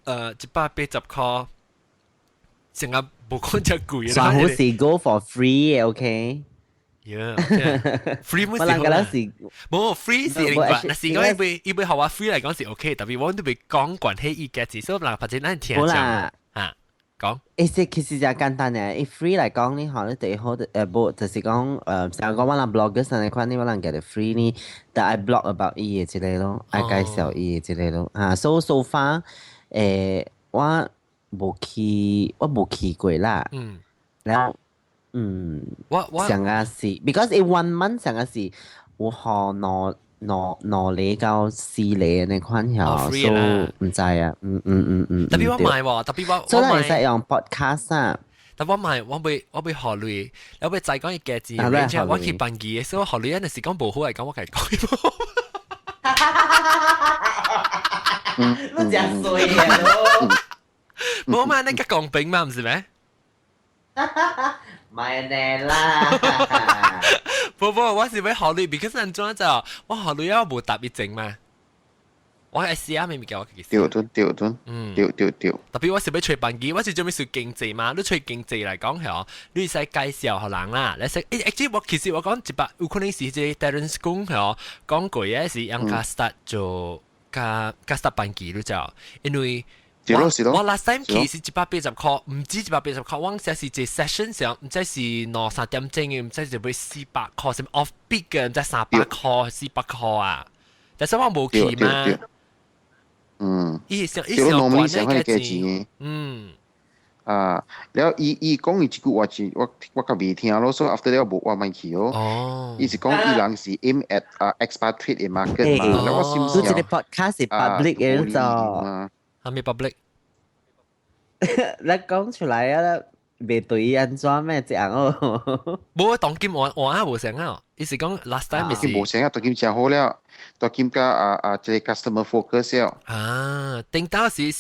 80，180塊，成日冇講只貴啦。算好是 go for free 嘅 ，OK。Yeah，free 冇事。我諗嗰時冇 free 是另外，嗱是講要學話 free 嚟講是 OK，特別我都會講關係依嘅字，所以嗱，或者咱聽講嚇講。其實就簡單嘅，以 free 嚟講呢，可能最好冇就是講成日講我哋 blogger 上嚟看呢，我哋嘅 free 呢，但係 blog about 依嘢之類咯，係介紹依嘢之類咯嚇。So far 我冇去過啦。แล้ว上個是 because in 1 month 上個是我學攞你到4年嘅款項，所以唔知啊，特別我買喎，特別我所以你使用 podcast 啊。但我買，我會學你，我會再講一個字，我去辦嘅，所以學你嗰陣時講無好嚟講，我係講。你真衰啊！冇嘛，你個公平嘛，唔是咩？唔係呢啦。不，我是要學你 ，because 人做就我學你有冇特別正嘛？我係試下，咪叫我對。特別我是要吹辦機，我是做咩做經濟嘛？你吹經濟嚟講係你使介紹學人啦。你使actually 其實我講有可能是即 Terence 講係講過嘅是讓佢 start 做加 start 辦機咯，就因為。我 last time 其實180塊，唔止180塊，我嗰時係 session 上，唔知是3點鐘嘅，唔知就俾400塊，甚至 off peak 嘅，唔知300塊、400塊啊。但係我冇去嘛。伊想管呢個錢。แล้ว伊講伊一句話是我較未聽咯，所以 after 了我咪去咯。伊是講伊人是 aim at expatriate 嘅 market 嘛，แล้ว我心想。都係 podcast 係 public 嘅就。係咪 public？ 你講出來啊！未對安怎咩這樣哦？冇當今換啊，冇成啊！意思講 last time 佢冇成啊，當今真好了，當今個即係 customer focus 了。啊，頂到是以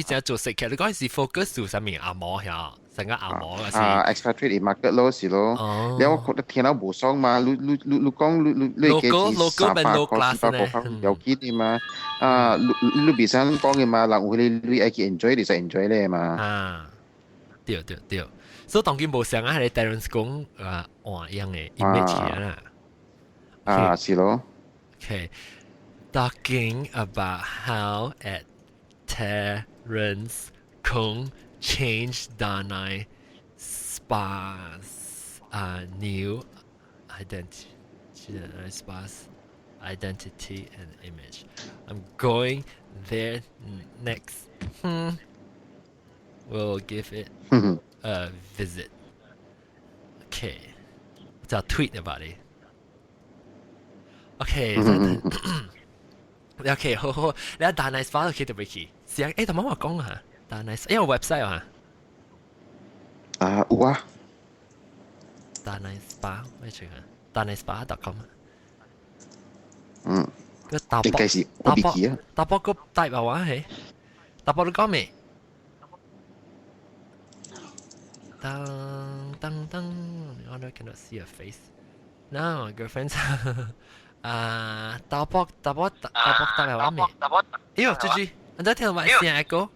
前做食劇，你講是 focus 做啥物阿毛呀？成個阿毛嘅是。expatriate market 咯，是咯。แล้ว我聽到冇爽嘛，你講你嘅係三百個四百個有幾啲嘛？你別想講嘅嘛，人會你愛去 enjoy 你就 enjoy 咧嘛。啊，對。所以當今冇成啊，係 Terence 講換樣嘅 image 啦。是咯。Okay, talking about how at Terence Kong changed Danai Spa's new identity and image. I'm going there next. We'll give it a visit. Okay, so I'll tweet about it. OK， OK， 好，你喺大 nice bar 都企到邊去？是啊，同媽媽講啊，大 nice，因為 website 啊。有啊。大 nice bar 咩出啊？大 nice bar.com 個應該是我未記啊。大波個大話話係，大波你講未？I cannot see your face. No, girlfriends. 大波大話咩？哎呦，豬豬，你在聽埋聲個？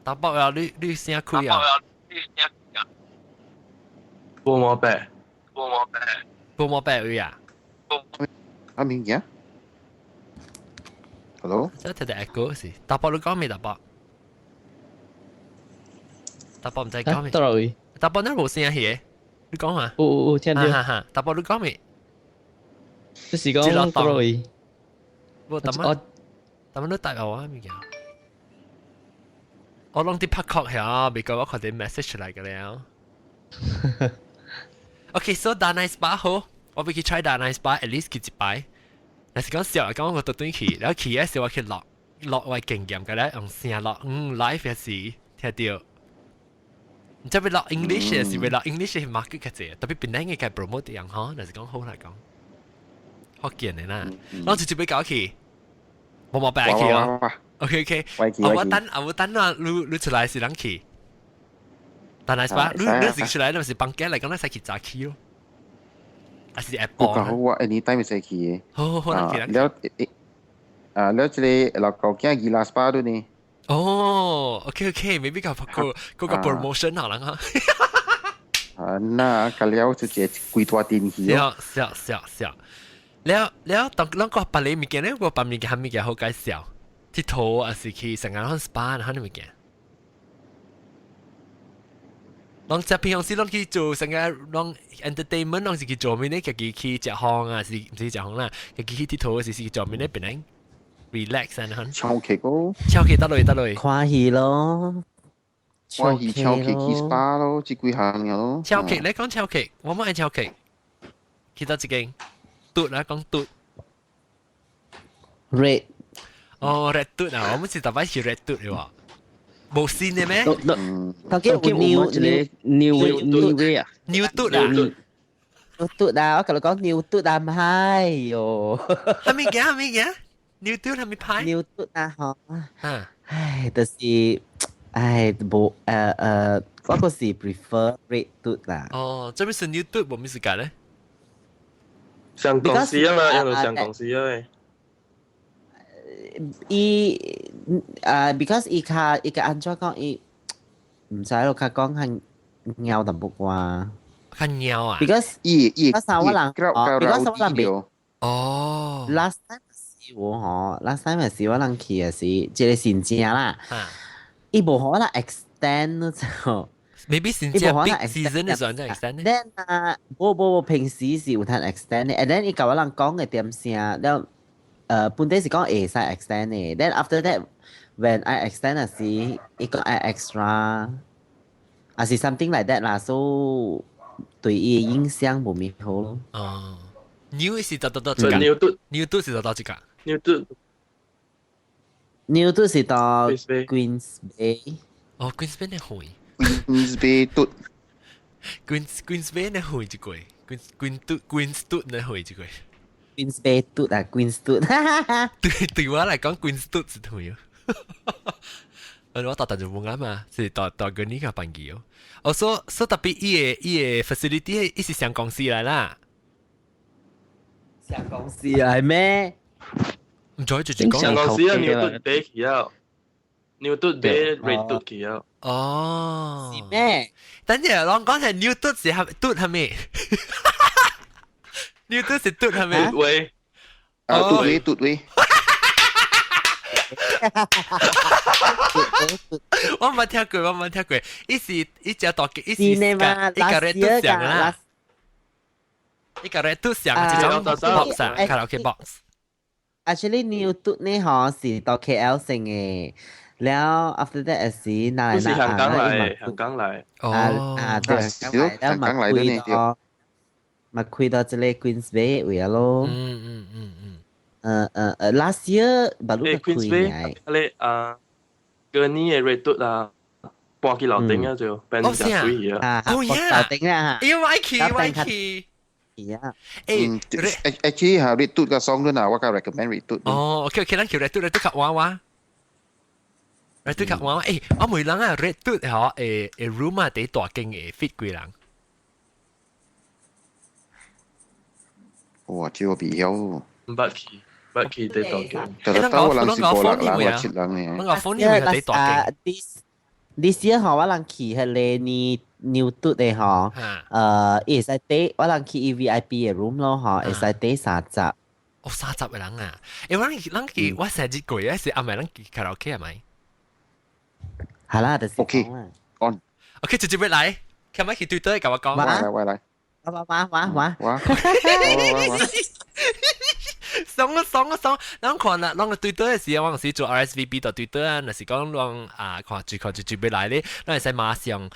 大波啊，你聲開啊？波摩白位啊？阿明嘅 ？Hello？ 即係睇睇 echo 是，大波你講未？大波唔使講未？大波你冇聲嘅，你講嘛？聽到。大波你講未？即是講多位。但係都大話物件。我攏啲拍確係未夠我佢哋 message 嚟嘅了。Okay, so that nice bar 好，我俾佢 try that nice bar at least 佢一擺。但是講笑講我特登去，然後去嘅時候我去落我經驗嘅咧，用聲落live 嘅時聽到。唔知為落 English 嘅時，為落 English 係 market 嘅啫，特別邊啲嘅嘅 promote 樣呵，但是講好嚟講。福建嘅啦，我直接俾搞起，冇白去哦。OK， 我等啊，你出來是啷去？但係吧，你是出來，你是幫機嚟講，你使去早起咯，還是 Apple？好啊 ，anytime 使去嘅。好，แล้วแล้วจะเราเก่าแก่กีฬาสปาด้วยนี่ OK，maybe 個 promotion 好啦嚇。那個了就只貴多點去咯。笑。แล้ว當啷個辦理物件咧？個辦物件係物件好介紹，佚佗還是去成間 SPA 嗰啲物件。啷只平常時啷去做成間啷 entertainment 啷是去做咩咧？自己去食飯啊，是唔是食飯啦？自己去佚佗是去做咩咧？邊樣 relax 啊？嚇。唱 K 個。唱 K 得嚟。看戲咯。唱 K 去 SPA 咯，即幾項嘅咯。唱 K 你講唱 K，我冇愛唱 K。其他一間。嘟啦，講嘟 ，red， red 嘟啊，我們是特別是 red 嘟嘅喎，冇線嘅咩？頭先new 啊 ，new 嘟啊 ，new 嘟啊，我同你講 new 嘟啊，唔係喲，係咪嘅 ？new 嘟係咪派 ？new 嘟啊，嗬，唉，就是冇嗰個是 prefer red 嘟啦。哦，這邊是 new 嘟，冇咩事㗎咧？上公司啊嘛，一路上公司啊喂。because 伊個安怎講伊唔知咯，佢講係拗淡薄啩。係拗啊 ？because 嗰時我人，because 我人未。哦。last time 是我嗬 ，last time 係我人去嘅是，即係先正啦。伊無可能 extend 就。Maybe 先至 big season 嘅時候真係 extend 咧。Then 我平時是有通 extend 嘅，and then 伊甲我人講嘅點聲，แล้ว本地是講會使 extend 嘅。Then after that when I extend 嘅時，伊講 extra，還是 something like that 啦，所以對伊嘅影響冇咩好咯。哦 ，new 是到幾個 ？new 都是到幾個 ？new 都是到 Queens Bay。哦，Queens Bay 係會。Queens Bay 嘟 Queens Bay 呢會一句，Queens 嘟呢會一句。Queen's Bay 嘟啊，Queen's 嘟。對我嚟講，Queens 嘟是同樣。我特就冇啱嘛，是個呢個朋友。所特別伊個 facility 伊是上公司嚟啦。上公司嚟咩？唔再就講上公司啊，Newton Bay 去啊，Newton Bay Red 去啊。哦。是咩？等陣講係 Newton 是係嘟係咪？Newton 是嘟係咪？喂，嘟位。我冇聽過，伊只大嘅，伊是個 red 上啦，一個 red 上就種 box 啊，卡拉 OK box。Actually Newton 呢嗬是到 KL 成嘅，แล้ว after that 是哪嚟？是香港嚟。對，香港嚟，แล้วมาคุย到這裡 Queens Bay 位咯。last year baru Queens Bay 你個呢嘅 Red 啊，半幾樓頂啊就變成水啊。哦呀，樓頂啊，因為佢。actually 哈 Red 嘟個 song ด้วยนะว่าก็ recommend Red 嘟。哦 ，OK， นั่นคือ Red 嘟卡娃娃。Red 嘟卡娃娃，我每人啊 Red 嘟嗬，room 啊啲大間嘅 fit 幾人。哇，這個必要。不去得到嘅。但係兜人是過人或七人嘅。我講呢個啲大間。this year 嗬，我人去係咧你 New 嘟嘅嗬，會使睇我人去 VIP 嘅 room 咯嗬，會使睇30集。哦，30個人啊！我去我成日攰啊，是阿咪人去卡拉 OK 係咪？係啦，就是 OK on。OK，直接嚟，今日去對對跟我講。來。哇！爽，咱看啦，咱個對對嘅時候，我時做 RSVP 到對對啊，若是講咱看住要來咧，咱會使馬上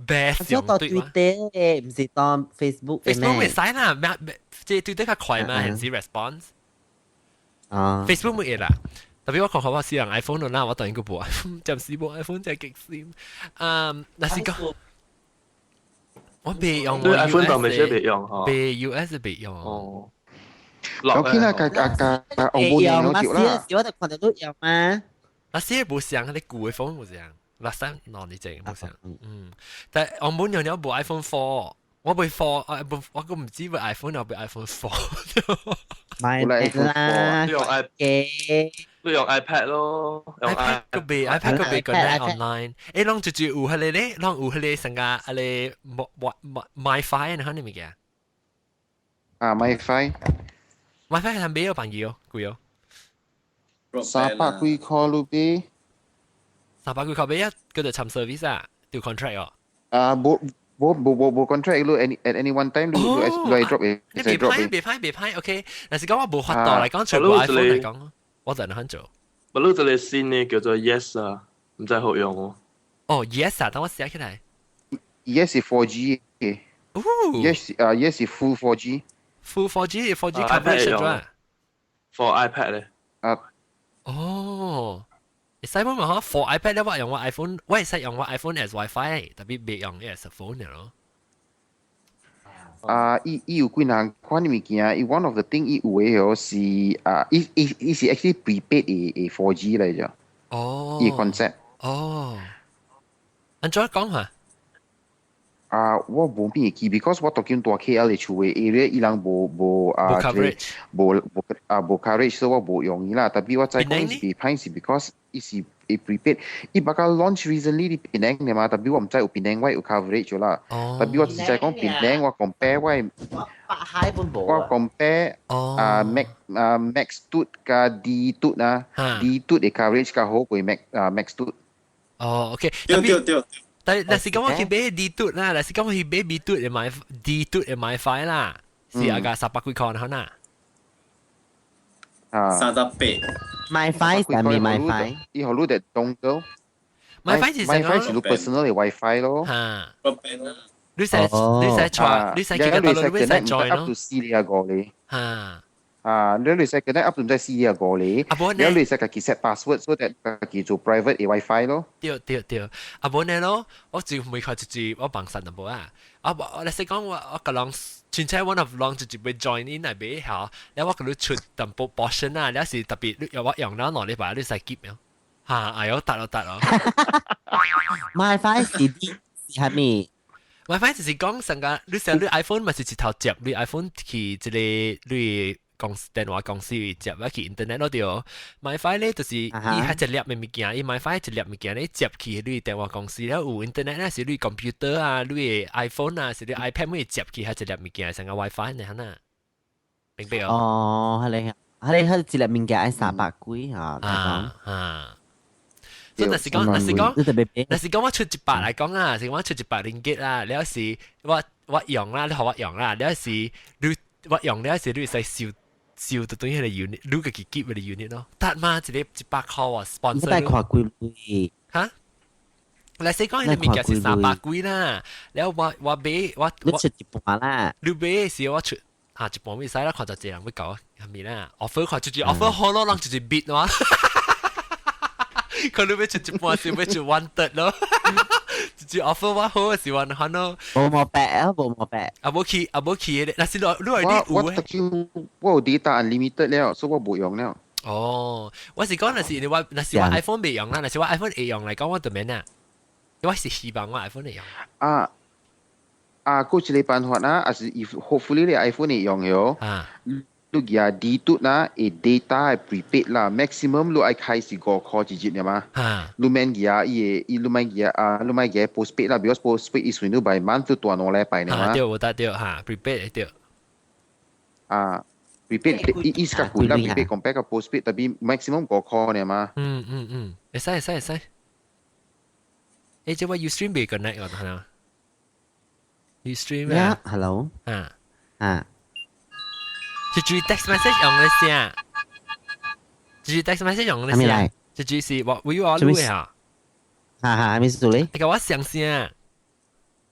best 上對嘛。Twitter 唔是當 Facebook 嘅咩 ？Facebook 會使啦，即係對對較快嘛，係時 response。Facebook 冇嘢啦。特別我看我試人 iPhone 啦，我當然個部 iPhone，暫時部 iPhone 真係極閃。若是講。我未用對 iPhone 就未使未用嗬，被 US 未用。哦，有見啊，澳門人嗰條啦。我哋群度都有嘛。那些冇上，啲舊嘅 phone 冇上，嗱三攞你正冇上。但係澳門人有部 iPhone 4，我部4，我都唔知部 iPhone 有部 iPhone 4。買啦，你用 iPad 咯，iPad 個被 connect online。誒，攏就有係咧，攏有係咧成個係咧，MiFi 你睇你咪嘅？MiFi 係ทำ咩朋友？貴哦。300幾塊盧比。300幾塊俾一，佢就尋 service 啊，條 contract 哦。冇 contract 咯 at any one time 你 drop 嘅，你別批 OK。但是講我冇發到嚟講，全部 iPhone 嚟講，我就係肯做。不過這裡新嘅叫做 Yes 啊，唔知好用哦。哦 Yes 啊，等我寫起來。Yes 係 4G 嘅。Yes 係 full 4G。Full 4G coverage 咗啊。For iPad 咧。哦。使乜嘛？嗬 ，for iPad 咧，我用我 iPhone，我係使用我 iPhone as WiFi，特別別用 as phone 嘅咯。伊有幾樣款嘅物件，伊 one of the thing 伊有嘅係伊是 actually prepaid 嘅 4G 嚟啫。哦。伊 concept。哦。安怎講下？我冇咩記 ，because 我讀緊大 KL 嘅厝嘅 area，伊人冇coverage，冇 coverage，所以我冇用伊啦。特別我再講是被歹是 because 伊是 prepaid， 伊把個 launch recently 啲檳城嘅嘛，特別我唔知有檳城位有 coverage 啦。特別我只係講檳城，我 compare 位，我 compare Max 嘟加 D 嘟啊 ，D 嘟嘅 coverage 較好過 Max 嘟。哦 ，OK，對。但是講我去買 D 嘟啦，但是講我去買 B 嘟嘅買 D 嘟嘅買快啦，是阿個300幾塊啦，嗱。38。MiFi 係咪 MiFi？以後攞隻 dongle。MiFi 是成個 MiFi 是攞 personal 嘅 WiFi 咯。嚇。你使記得到你會使 join 咯。up to 4個你。嚇。你使記得 up to 唔使4個你。然後你使自己 set password，所以自己做 private 嘅 WiFi 咯。對。阿本呢咯，我就每個就我幫神就冇啊。我你講我個人全車 one of long 直接會 join in 嚟俾嚇，แล้วว่าก็รู้ชุดตำปู portion 啊แล้วสิ特別有ว่าอย่างนั้นหน่อย你把你ใส่กิ๊บมั้ย嚇哎呦ตัด咯 ，WiFi 是啲係咪？WiFi 就是講成個你成你 iPhone 咪是直頭接你 iPhone 去即個你公司電話公司接或去 internet 咯對。WiFi 咧就是伊係一粒嘅物件，伊 WiFi 一粒物件咧接去你電話公司แล้ว有 internet 咧是你 computer 啊，你 iPhone 啊，是你 iPad 咪接去係一粒物件成個 WiFi 呢嚇，明白哦？哦，係一粒物件係300幾嚇，啊。所以那是講我出100嚟講啊，是我出100 ringgit 啦，แล้ว是我用啦，你學我用啦，แล้ว是你我用แล้ว是你使笑到對迄個 unit，你個幾 keep 嗰啲 unit 咯，得嘛？一個100塊啊 ，sponsor。你看幾嚇？嚟先講，你物件是300幾啦，แล้ว我買我你出1半啦，你買是我出1半未使啦，看就這樣要搞係咪啦 ？offer 看就 offer 好咯，人就 bid 咯。佢你要出1半是要出1/3咯，就 offer 我好是話可能冇白啊，冇白。冇去嘅，但是你係我特叫我有 data unlimited 了，所以我冇用了。哦，我是講那是我 iPhone 未用啦，那是我 iPhone 會用嚟講我對面啊，我是希望我 iPhone 會用。嗰一個辦法啦，還是 hopefully 你 iPhone 會用咗。你嘅 D2 啦，data 係 prepaid 啦 ，maximum 你愛開是5塊一日嘅嘛。你免嘅你免嘅 postpaid 啦 ，because postpaid is renew by month 都多2禮拜嘅嘛。對，我得對嚇 ，prepaid 對。prepaid 依家貴啦 ，prepaid compare 個 postpaid，但係 maximum 5塊嘅嘛。會使。誒，即係話 Ustream 未 connect 我睇下。Ustream 啊 ，hello。就注意 text message 用嘅先，注意 text message 用嘅先，就注意是我錄嘅嚇。咩事你？你講我上先。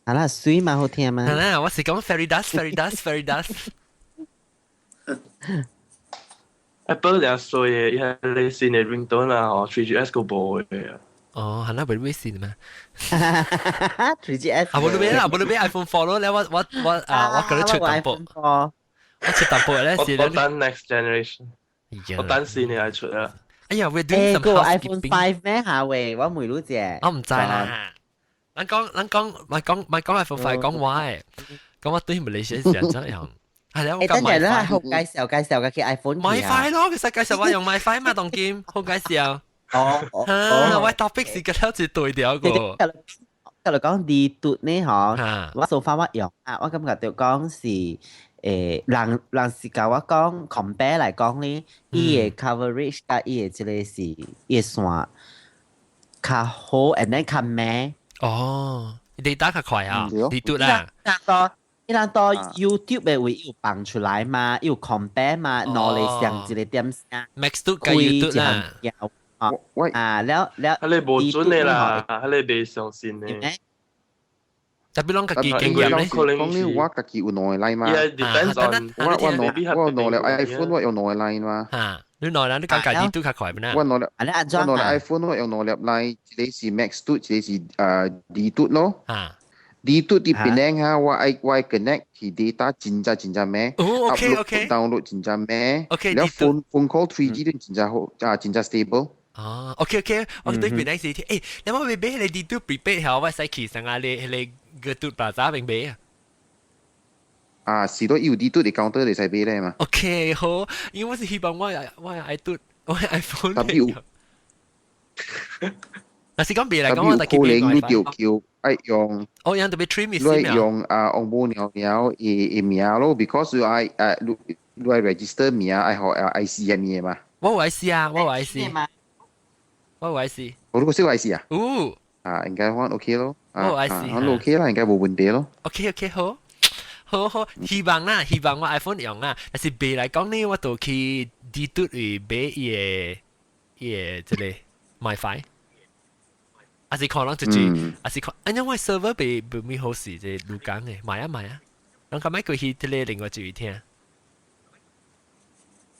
係啦，水嘛好聽嘛。係啦，我是講 fairy dust。Apple 也衰嘅，伊係你新嘅 ringtone 啦，哦 3GS 個播嘅。哦，係啦，唔係微信咩？3GS。冇你俾 iPhone 4咯，咧我覺得出淡薄。我出淡薄咧是。我等 next generation。我等新嘅係出啦。哎呀，會 doing some iPhone 5咩下喂？我未รู้啫。我唔知啦。咪講 iPhone 5，講我嘅，講我對唔理解成真樣。係啦，我等陣咧，好介紹嘅嘅 iPhone。MiFi 咯，其實介紹我用 MiFi 嘛，當劍好介紹。我 topic 是個好似對調個。就嚟講D2呢嗬，我做翻我用啊，我感覺就講是人是教我講 compare 嚟講呢，伊嘅 coverage 加伊嘅即個是伊線較好，and then 較慢。哦，你打較快啊，D2啦。伊人到 YouTube 嘅會有放出來嘛，有 compare 嘛，攞嚟上一個點聲。Max 加 YouTube 啦。แล้ว佢哋冇準嘅啦，佢哋未上線嘅。特別啷個幾經驗咧？講呢我自己有攞嚟嘛。我攞嚟 iPhone 我用攞嚟嘛。你攞嚟你講解啲都較快咩啦？我攞嚟 iPhone 我用攞嚟，一個是 Max 2，一個是D2 咯。D2 啲邊咧嚇，我 connect 佢 data 真係咩？upload download 真係咩？然後 phone call 3G 都真係好，真係 stable。OK， 我對邊咧是誒，你冇俾你 D2 prepaid 下，我使其實啊，你個嘟巴渣並俾啊。是都要 D2 你 counter 你使俾咧嘛 ？OK 好，因為我是希望我 iPhone 特別。嗱，是講別嚟講，我特別你條橋用。哦，有特別 trim 咪先用紅布鳥名咯 ，because 你register 名係學IC 嘅嘢嘛。我有 IC 啊，我有 IC。我有 IC。我都個識 IC 啊。應該可能 OK 咯。我有 IC。可能 OK 啦，應該冇問題咯。OK， 好，希望我 iPhone 用啊，但是別嚟講呢，我都去 D2 去買嘢即係 MiFi。還是可能直接，還是可，因為 server 被咩好事就錄緊嘅，買啊，咁咁咪佢去啲另外注意聽。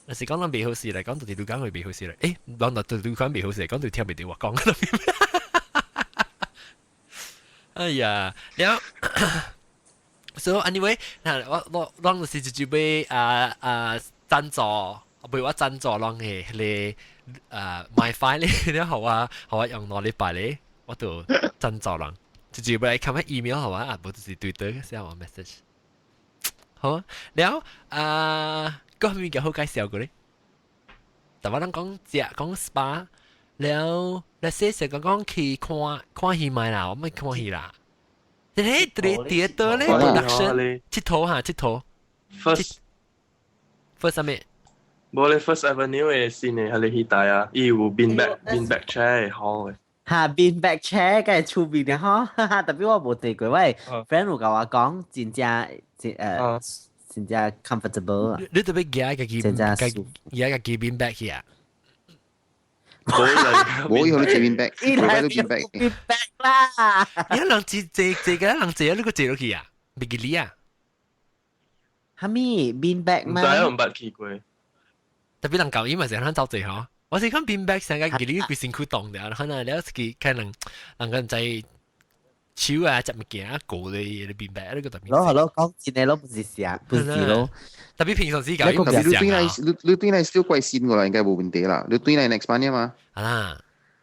還是講諗未好事嚟講，到底錄緊佢未好事嚟，誒，講到錄緊未好事嚟講，到聽未到話講。哎呀， So anyway，我就是就準備贊助，唔係我贊助啷嘅你MiFi 咧，你好我用哪裡擺咧，我就贊助啷，就準備咁樣 email 好啊，唔就是 Twitter 先我 message。好啊，แล้วก็มี嘅好介紹嘅咧，แต่ว่าต้อง講 SPA แล้วเสีย講去看戲咪啦，我咪看戲啦。theater 咧 production 佚佗 first 啥物？冇咧 First Avenue 嘅先嘅，係你去大啊，伊有 beanbag chair 嘅好嘅。beanbag chair 梗係出面嘅嗬，特別我冇坐過，喂 friend 有甲我講真正 comfortable 啊，你特別夾個 beanbag 去啊？冇以後你借 beanbag，佢都 beanbag 啦。你人借個人借你個借落去啊？比基尼啊？係咪 beanbag 咩？唔知我唔捌去過。特別人教伊咪成日走借嗬。我是看 beanbag 成個基尼佢身軀動嘅，可能了佢可能個人在手啊執物件啊過你 beanbag 呢個特別。攞講真嘅，攞不是事啊，不是咯。特別平常時教，你對你燒貴線㗎啦，應該冇問題啦。你對你 next month 啊嘛。啊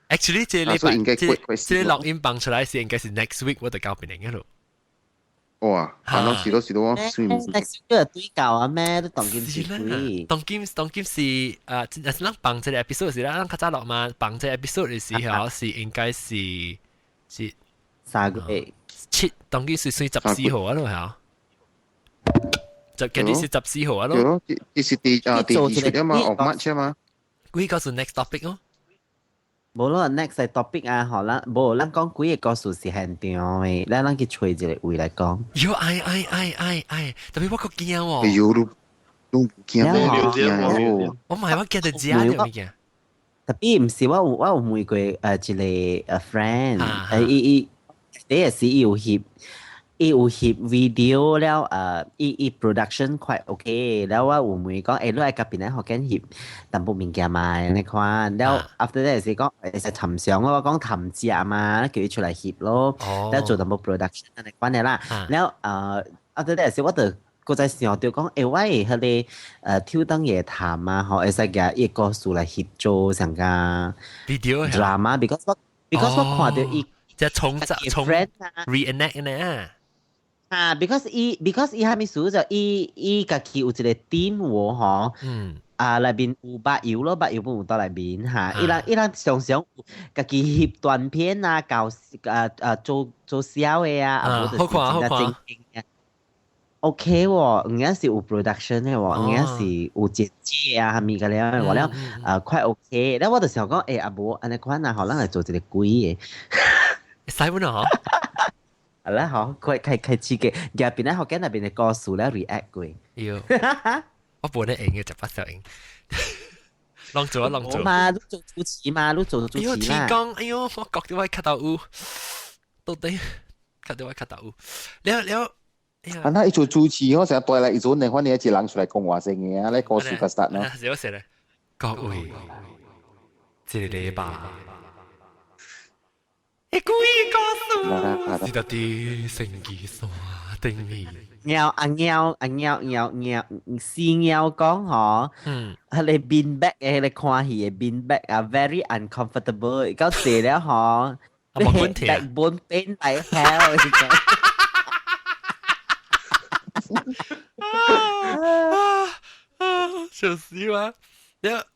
，actually 這禮錄音放出來是應該是 next week 我就交俾你嘅咯。哇，到時我 next week 對教啊咩都當劍是鬼。當劍是係咱放這個 episode 是咱較早落嘛，放這個 episode 嘅時候是應該是3個月。當劍是14號啊咯係。就今日是14號啊咯。這是第二月啊嘛，of March 啊嘛。佢告訴 next topic 咯。冇咯 ，next topic 啊，好啦，冇，咱講幾個故事是現場嘅，咱去找一個位來講。喲，哎，特別我個驚喎。哎呦，都驚我唔係我驚到只啊，有咩驚？特別唔是我有問過一個friend，伊也是有翕 video 了，伊 production quite OK，แล้วว่า有問講，你愛甲邊個學緊翕淡薄物件嘛？你看，แล้ว after that 是講會使尋相咯，講尋隻嘛，叫伊出來翕咯，แล้ว做淡薄 production 你關嘅啦，แล้วafter that 是我就個在想到講，我迄個跳燈夜談啊，會使甲伊個數來翕做成個 video drama，because 我看到伊即重 reenact 呢。because 伊還沒輸就伊家己有一個 team 喎，嗬，內邊有白油咯，白油本有到內邊嚇，伊人常常家己翕短片啊，搞做笑嘅啊，好看OK 喎，應該是有 production 嘅喎，應該是有剪接啊，係咪嘅咧？我了快 OK，แล้ว我就想講，阿無安尼款啊，可能嚟做一個鬼嘅，使本啊？係啦，好，佢刺激，入邊咧學緊入邊嘅歌數咧 react 佢。要，我本嚟應嘅就不受應。浪做。嘛，都做主持嘛，都做主持啦。天光，哎呦，我覺到我卡到烏，到底卡到我卡到烏，了。那伊做主持，我成日帶嚟一種人，反正一個人出來講話聲嘅啊，你歌數個 start 咯。少少咧，各位，這禮拜。一句歌數，是特啲成語所定義。鳥講嗬，佢哋 beanbag 嘅，佢哋看戲嘅 beanbag 啊 ，very uncomfortable，搞謝了嗬，backbone pain like hell。笑死嘛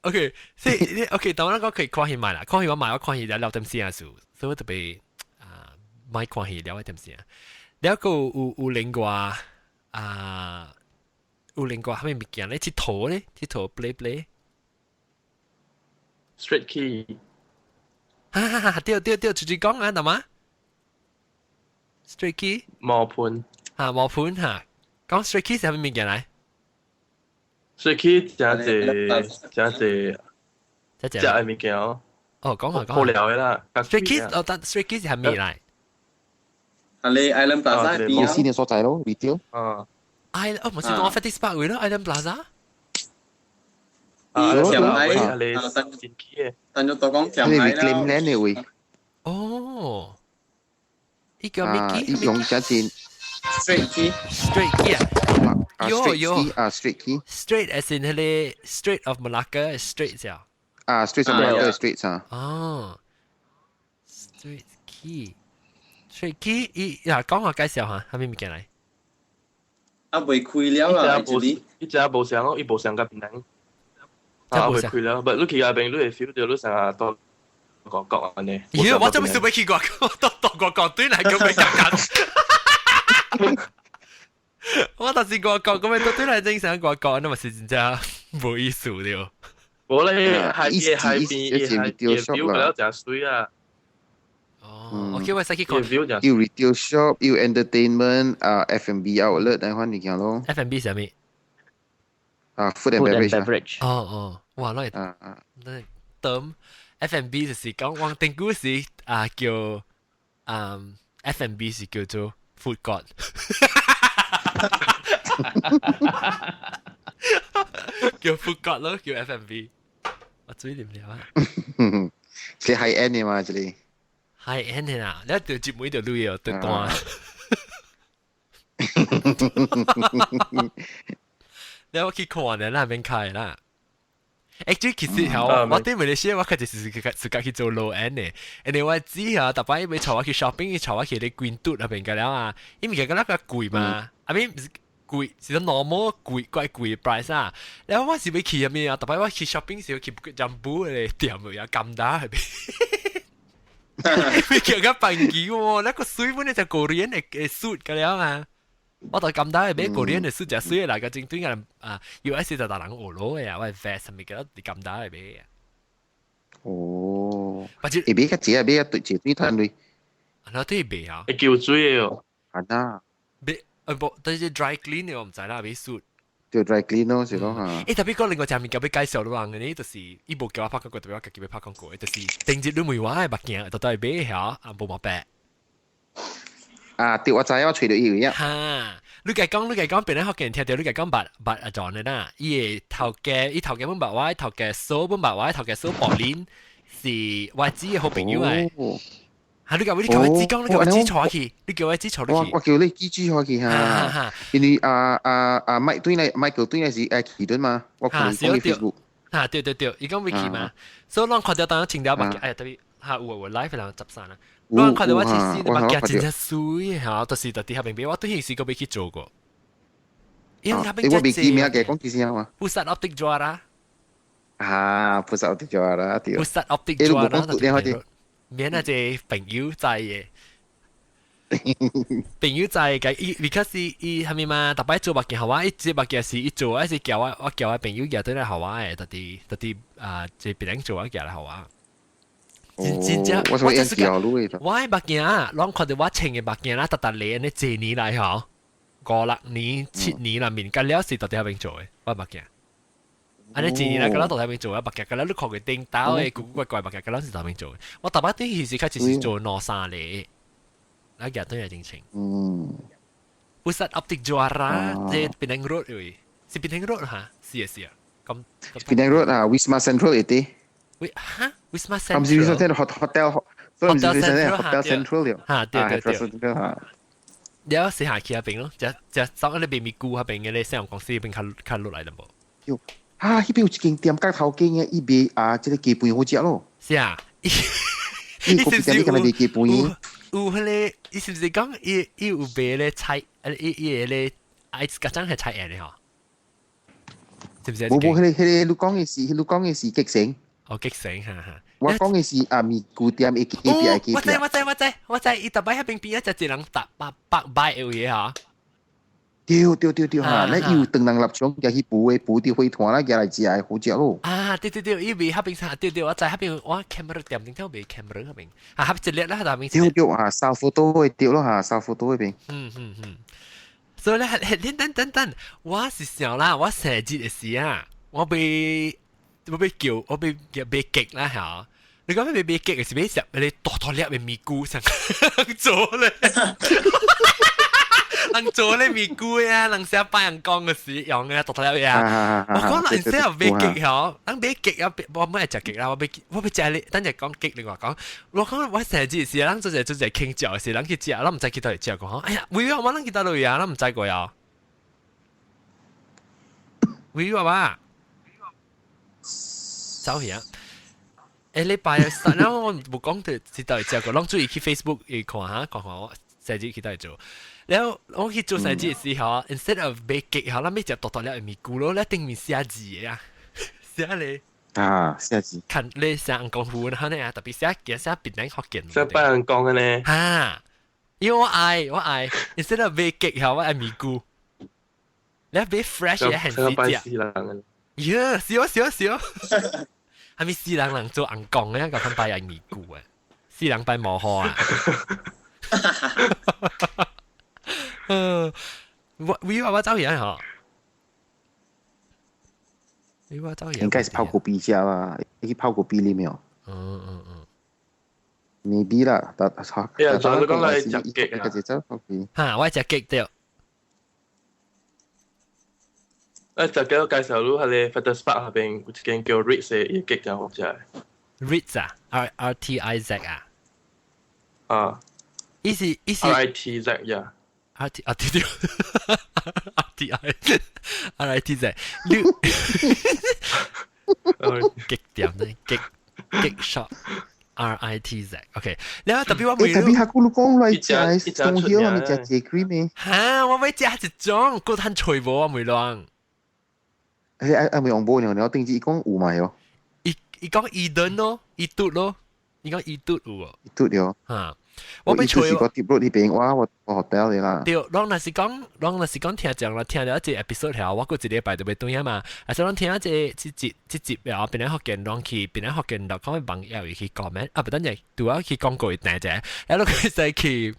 ！OK， 所以 OK，當然講可以看戲買啦，看戲我買，我看戲聊點先啊，所以我特別買看戲聊一點先啊。แล้วก็有另外有另外係咪物件咧？佚佗咧，佚佗 play。Straight key。對，直接講啊，得嗎 ？Straight key。毛盤。毛盤嚇，講 straight key 係咪物件嚟？straight key 真係物件哦。哦，講下。好聊嘅啦。straight key，但 straight key 係咩嚟？係你 Island Plaza 邊公司嘅所在咯 ，retail。唔係講 Fatty Spark 位咯 ，Island Plaza。上海，但係都講上海啦。你 reclaim land 嘅位。哦，依個 Mickey 用價錢。straight key straight key 啊，有 straight 有 key straight key straight as in 迄個 Strait of Malacca straight 啫。straight 上面有 straight 啊。哦 ，straight key，straight key，講下介紹下，係咩物件嚟？未開了啦，actually。一隻無上咯，伊無上甲邊人。未開了，不，你去嗰邊你會 feel 到你成日多國國安尼。咦，我真係未去過，多國對嚟咁樣緊。我當時國咁樣都對嚟正常國，那麼是真正冇意思了。我咧係邊 view 了就水啊。哦，OK，我先去看。要 retail shop， 要 entertainment， F&B outlet， 等下你講咯。F&B 係咩？food and beverage。哦，哇，那term F&B 就是講往定古時叫F&B 是叫做 food court。叫 food court 咯，叫 F&B。我最點了啊？c'est high end 嘅嘛，這裡。high end 啊！你一條節目條路嘢對單。你我去看咧，那邊開啦。actually 其實我對馬來西亞我其實是自己做 low end 嘅，因為我知啊，特別要坐我去 shopping， 坐我去啲 Green Dot 那邊嘅了啊，因為嗰個貴嘛，I mean 貴，是 normal 貴怪貴 price 啊。然後我是要去入面啊，特別我去 shopping 時要去 Jumbo 嘅店有咁大係咪？你叫個朋友喎，那個水本嚟就Korean嘅 suit 嘅了啊。我就咁大買Korean嘅 suit 就水嚟個正端嘅US 就大人俄羅嘅啊，我係 vest 咪記得你咁大嚟買嘅。哦，你買個隻啊，買個對對攤類。那對買啊？會叫水哦。係啊。買不，但係 dry clean 嘅我唔知啦，買 suit。就 dry clean 咯，是咯嚇。特別講另外一面俾介紹到人嘅呢，就是伊無叫我拍廣告，特別我自己拍廣告嘅，就是定節你每話嘅物件，到底買下冇毛病。對，我知我吹到伊個哈，你講，別人學嘅人聽到你講白阿 John 嘅啦，伊頭家本白話，頭家蘇本白話，頭家蘇柏林是我知嘅好朋友嚟。你叫我知講，你叫我知坐去，你叫我知坐落去。我叫你知坐去嚇，因為Michael 對嚟是奇頓嘛，我看你 Facebook。對，伊講 Vicky 嘛，所以我看到當情調物件，特別有 live 兩集散啦。我看到我其實物件真係水嚇，就是特啲下邊俾我對件事個俾佢做過。因為下邊我未記名嘅，講幾聲嘛。Pusat Optic Juara。Pusat Optic Juara 對。Pusat Optic Juara。免啊！隻朋友仔嘅，朋友仔嘅，because 伊係咪嘛？特別做物件好啊！伊隻物件是伊做，還是叫我朋友嘅對嚟好啊！誒，特啲即別人做啊，叫嚟好啊！真正我做演技好路嘅。我嘅物件啊，攏看到我穿嘅物件啦，特嚟呢這年嚟嗬，5、6年、7年啦，面隔了是特啲喺邊做嘅，我物件。安尼一年來，嗰度喺邊做啊？白嘅嗰你看佢叮當嘅古古怪怪白嘅嗰陣時喺邊做嘅。我特別啲其實開始是做攞沙嚟，那日都係正情。Pusat Optic Juara，即係Penang Road 嚟，是Penang Road 嚇？是啊。咁 Penang Road Wisma Central 啲。嚇 Wisma Central。咁是 Wisma Central Hotel Central 了。嚇對。有時下去嗰邊咯，就走嗰啲秘密菇嗰邊嘅咧，西洋公司嗰邊卡落嚟啦冇。嗰邊有一間店甲頭家嘅，伊賣即個雞飯好食咯。是啊，伊個店你敢賣雞飯？有迄個，伊是不是講伊有賣咧菜，伊咧愛嗰種係菜嚟嗬？是不是？冇，你講嘅是激成。哦，激成嚇。我講嘅是咪古店嘅 API 雞飯。我知，伊特別喺邊邊一隻人百擺有嘢嚇。對嚇，你要等人立場就去補啲灰團啦，入嚟食係好食咯。對，伊邊喺邊上，對，我知喺邊，我 camera 店點解未 camera 喺邊？喺一列啦，喺邊。對掃 photo 嘅對咯嚇，掃 photo 嗰邊。所以咧，等，我是想啦，我成日嘅事啊，我被激啦嚇。你講被激嘅是俾食你多粒嘅咪菇上做咧。人做咧咪菇啊，人寫拜人講嘅時用嘅，讀到了呀。我講人寫又未極嗬，人未極啊，我唔係食極啦，我要食你，等陣講極另外講，我講我成日時，人做隻傾嚼時，人去食，人唔知幾多嚟食講，哎呀，會啊，我人幾多嚟啊，人唔知過呀。會啊嘛，走去啊！誒，禮拜三啦，我冇講到幾多嚟食過，人注意去 Facebook 去看下，看下我成日幾多嚟做。แล้ว我去做生意時候 instead of 買極後，咱咪就讀到了咪咕咯，你定面寫字啊，寫你寫字，看你寫人講胡那呢啊，特別寫別人學見，寫拜人講嘅呢，因為我愛 instead of 買極後我愛咪咕，你買 fresh 嘅很時隻，少，係咪四人做人講嘅，咁佢拜愛咪咕啊，四人拜冇好啊。我找人哈，我找人应该是泡过壁家吧？你泡过壁里没有？maybe 啦，但係呀，仲有講嚟食極啊，嚇，我食極掉。食極我介紹你係你 Feather Spark 入邊有一間叫 Ritz 嘅極就好食。Ritz 啊，RTIZ 啊，意思 RITZ 呀。RTI，RITZ，極點咧，極 shop，RITZ，OK，然後特別我每特別下咕嚕講嚟食，中曉係咪食蔗 cream 嘅？嚇，我咪食一種，個攤脆無我每啷。咪用波呢？你定住講有咪哦？伊講伊頓咯，伊嘟咯，伊講伊嘟有喎。伊嘟了嚇。我俾吹個碟落呢邊，我 hotel 你啦。對，當那時講聽講啦，聽了一隻 episode 後，我個一禮拜就要對啊嘛。啊，所以聽一隻節啊，邊啲學見當去，邊啲學見到講網友去comment，啊，不等陣，對啊，去廣告大隻，然後佢就去，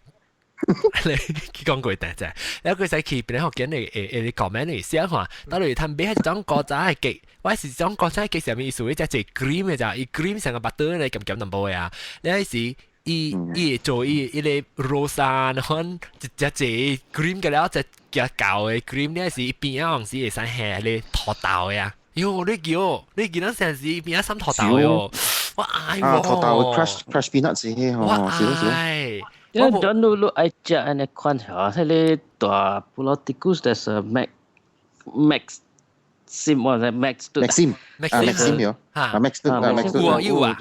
你去廣告大隻，然後佢就去邊啲學見你 comment 嚟寫話，到嚟睇邊係種國仔係極，我是種國仔極上面意思，即係 cream 嘅咋，伊 cream 成個白刀你咁淡薄啊，你係是。伊做伊個 rosa 可一隻 cream 嘅了，一隻舊嘅 cream 呢是邊啊？是會使下你土豆呀？喲，你見到成時邊啊？三土豆喲，我愛喎！土豆 crush peanut 是嘅，我愛。因為你愛食安尼款嚇，迄個大布羅蒂古斯的是 Maxim 或者 Maxim 有Maxim 有啊。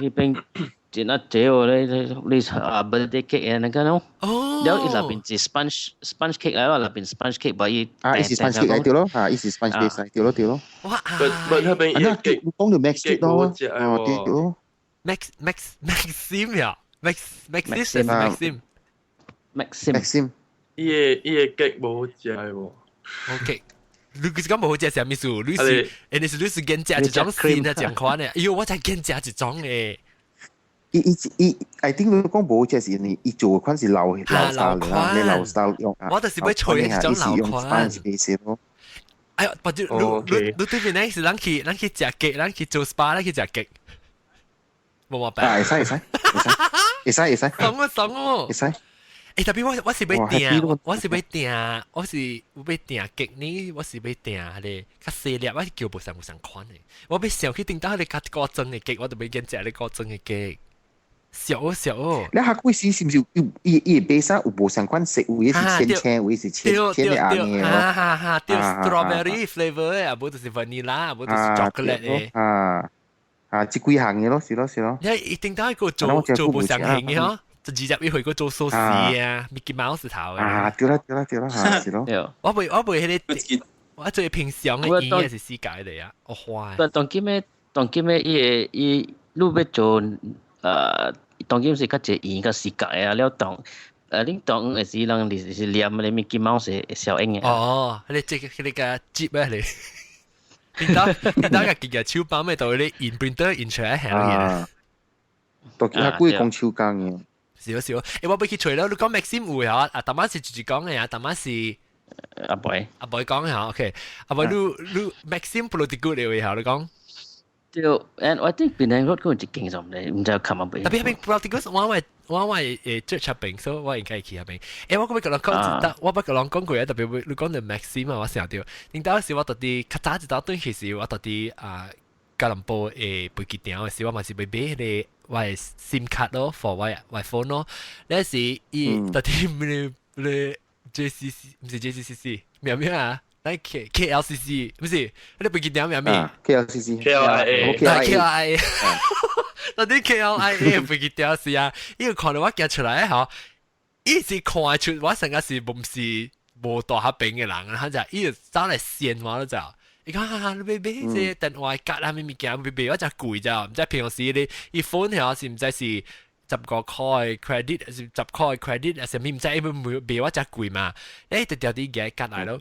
真啊，這個你啊 birthday cake 那個咯，然後伊入邊是 sponge cake 嚟咯，入邊 sponge cake 把伊伊是 sponge cake 嚟掉咯，伊是 sponge cake 嚟掉咯。哇！嗰邊你講到 Max 咯，掉咯。Maxim 呀，Maxim。伊個 cake 冇好食喎。OK。你講冇好食係咩事？你是見食一種新嘅狀況咧？哎呦，我才見食一種誒。I think 你講冇隻是你做款是流沙嚟啦，你流沙用啊。我就是要吹一種流款。哎呀，不就你對面呢是咱去食雞，咱去做 SPA，咱去食雞，冇辦法。會使。爽哦。會使。誒，特別我是要訂，我是要訂雞呢，我是要訂咧，較細粒，我叫無相款嘅，我要上去訂到你較高裝嘅雞，我就要見食你高裝嘅雞。少哦！你下嗰時是唔是伊杯上有無相款色，有是淺，有是淺嘅硬嘅咯。對 strawberry flavour 嘅，無就是 vanilla，無就是 chocolate 嘅。即幾行嘅咯，是咯。你一定都係個做無相型嘅嗬，就20一去個做壽司啊 ，Mickey Mouse 頭啊。對啦，是咯。我背迄個，我最平常嘅嘢是世界嚟啊，我花。當今咩伊路要做當今是較濟鹽較世界啊，了當恁當誒時人你是念你咪見貓是小英嘅。哦，你即係你個接啊你，見到個幾個手包咩到你 in printer in 出嚟行嘢。當佢係鬼講手工嘅。少，誒我俾佢除咗你講 Maxim 會嚇，啊大媽是直接講嘅啊，大媽是阿 boy 講嘅嚇 ，OK， 阿 boy 你 Maxim 不落地good 嚟會嚇你講。對，and 我啲邊啲嗰個就經常唔知冚唔俾。特別係邊 practicals 我誒做出邊，所以我應該去入邊。我嗰邊個人講得，我不個人講過嘢，特別你講到 Maxim 啊，我成日掉。點解時我到啲較早一道對其實我到啲吉隆坡誒飛機場嘅時，我咪是買迄個我嘅 SIM 卡咯 ，for 我 phone 咯。那時伊到啲你 JCC 唔是 JCC 咩咩啊？那 KLCC 唔是，你飛機場咩咩？KLIA。到啲 KLIA 飛機場時啊，伊個看到我行出來嗬，伊是看出我成個是唔是無大下邊嘅人啊，佢就伊就走嚟線我都就。你講下你買即電話卡啊咩物件，買我真貴咋，唔知平時你phone 係是唔知是10個塊 credit， 是10塊 credit， 還是咩唔知，因為買我真貴嘛，就掉啲嘢卡嚟咯。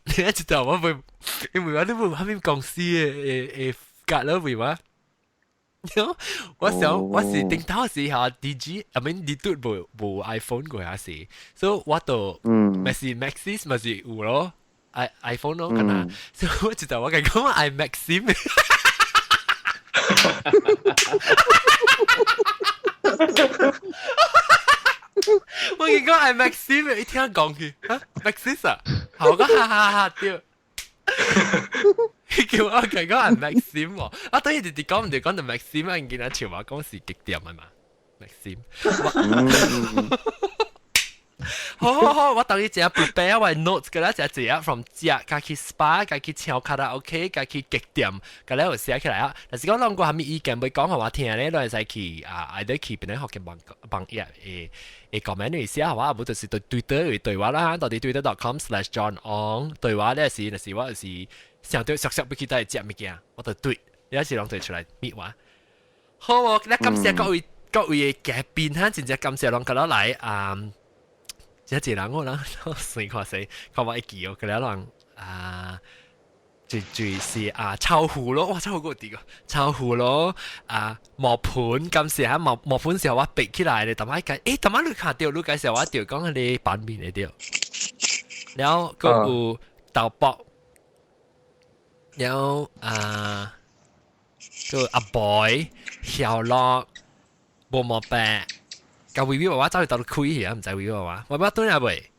你一知道我會，因為我都冇喺邊公司嘅卡咯，為乜？我想我是頂頭時候 DG，I mean 你都冇 iPhone 過下時，所以我就咪是 Maxis 咪是有咯。iPhone 咯，可能，所以我知道我講講 iMaxim， 我講講 iMaxim， 一聽講佢，嚇 Maxis 啊，好個哈哈哈掉，佢叫我講講 iMaxim 喎，我當然直接講唔對講到 Maxim 啊，見到潮話講是極點係嘛 ，Maxim。好，我等你只 prepare 我 notes 嘅啦，只 from 只家去 spa， 家去唱卡拉 OK， 家去極點，嘅咧我寫起來啊。但是講兩個係咪意見會講話聽咧，都係使去either 去邊啲學嘅網頁comment 嚟寫下話，冇就是對 Twitter 對話啦，到底 twitter.com/JohnOng 對話咧是，就是我就是相對熟悉不記得係只物件，我就對，有時兩對出來搣話。好，我咧感謝各位嘅嘉賓哈，真正感謝兩個攞嚟一人我啦，先看先，看我一記哦，佢哋人最是炒糊咯，哇炒糊嗰啲個炒糊咯，磨盤咁時嚇磨盤時候我逼起來咧，等下計，等下你看到你介紹我條講佢哋版面嚟條，然後個有豆卜，然後個阿 boy 小樂冇磨白。個微微娃娃走去到開嘢，唔使微微娃娃，娃娃蹲下未？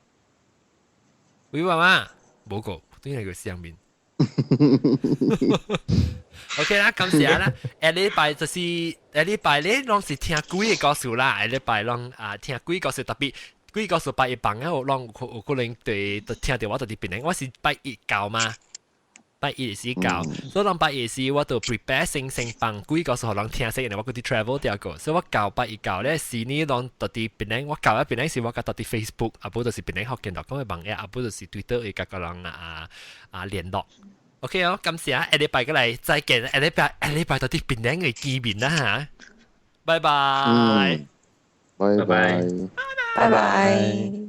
微微娃娃冇個蹲喺佢上面。OK 啦，咁時啦，下禮拜就是下禮拜咧，攏是聽鬼嘅故事啦。下禮拜攏聽鬼故事，特別鬼故事拜一幫啊，攏有可能對聽到我到啲邊咧，我是拜一教嘛。拜一時教，所以當拜一時我就 prepare 先幫幾個時候人聽先，然後我嗰啲 travel 掉個，所以我教拜一教咧，是呢當到啲邊咧，我教一邊咧是我教到啲 Facebook， 啊不就是邊咧學見到講嘅網頁，啊不就是 Twitter 嘅個人聯絡。OK 哦，咁時啊，下禮拜過嚟再見，下禮拜到啲邊咧嘅見面啦嚇，拜拜，拜拜，拜拜。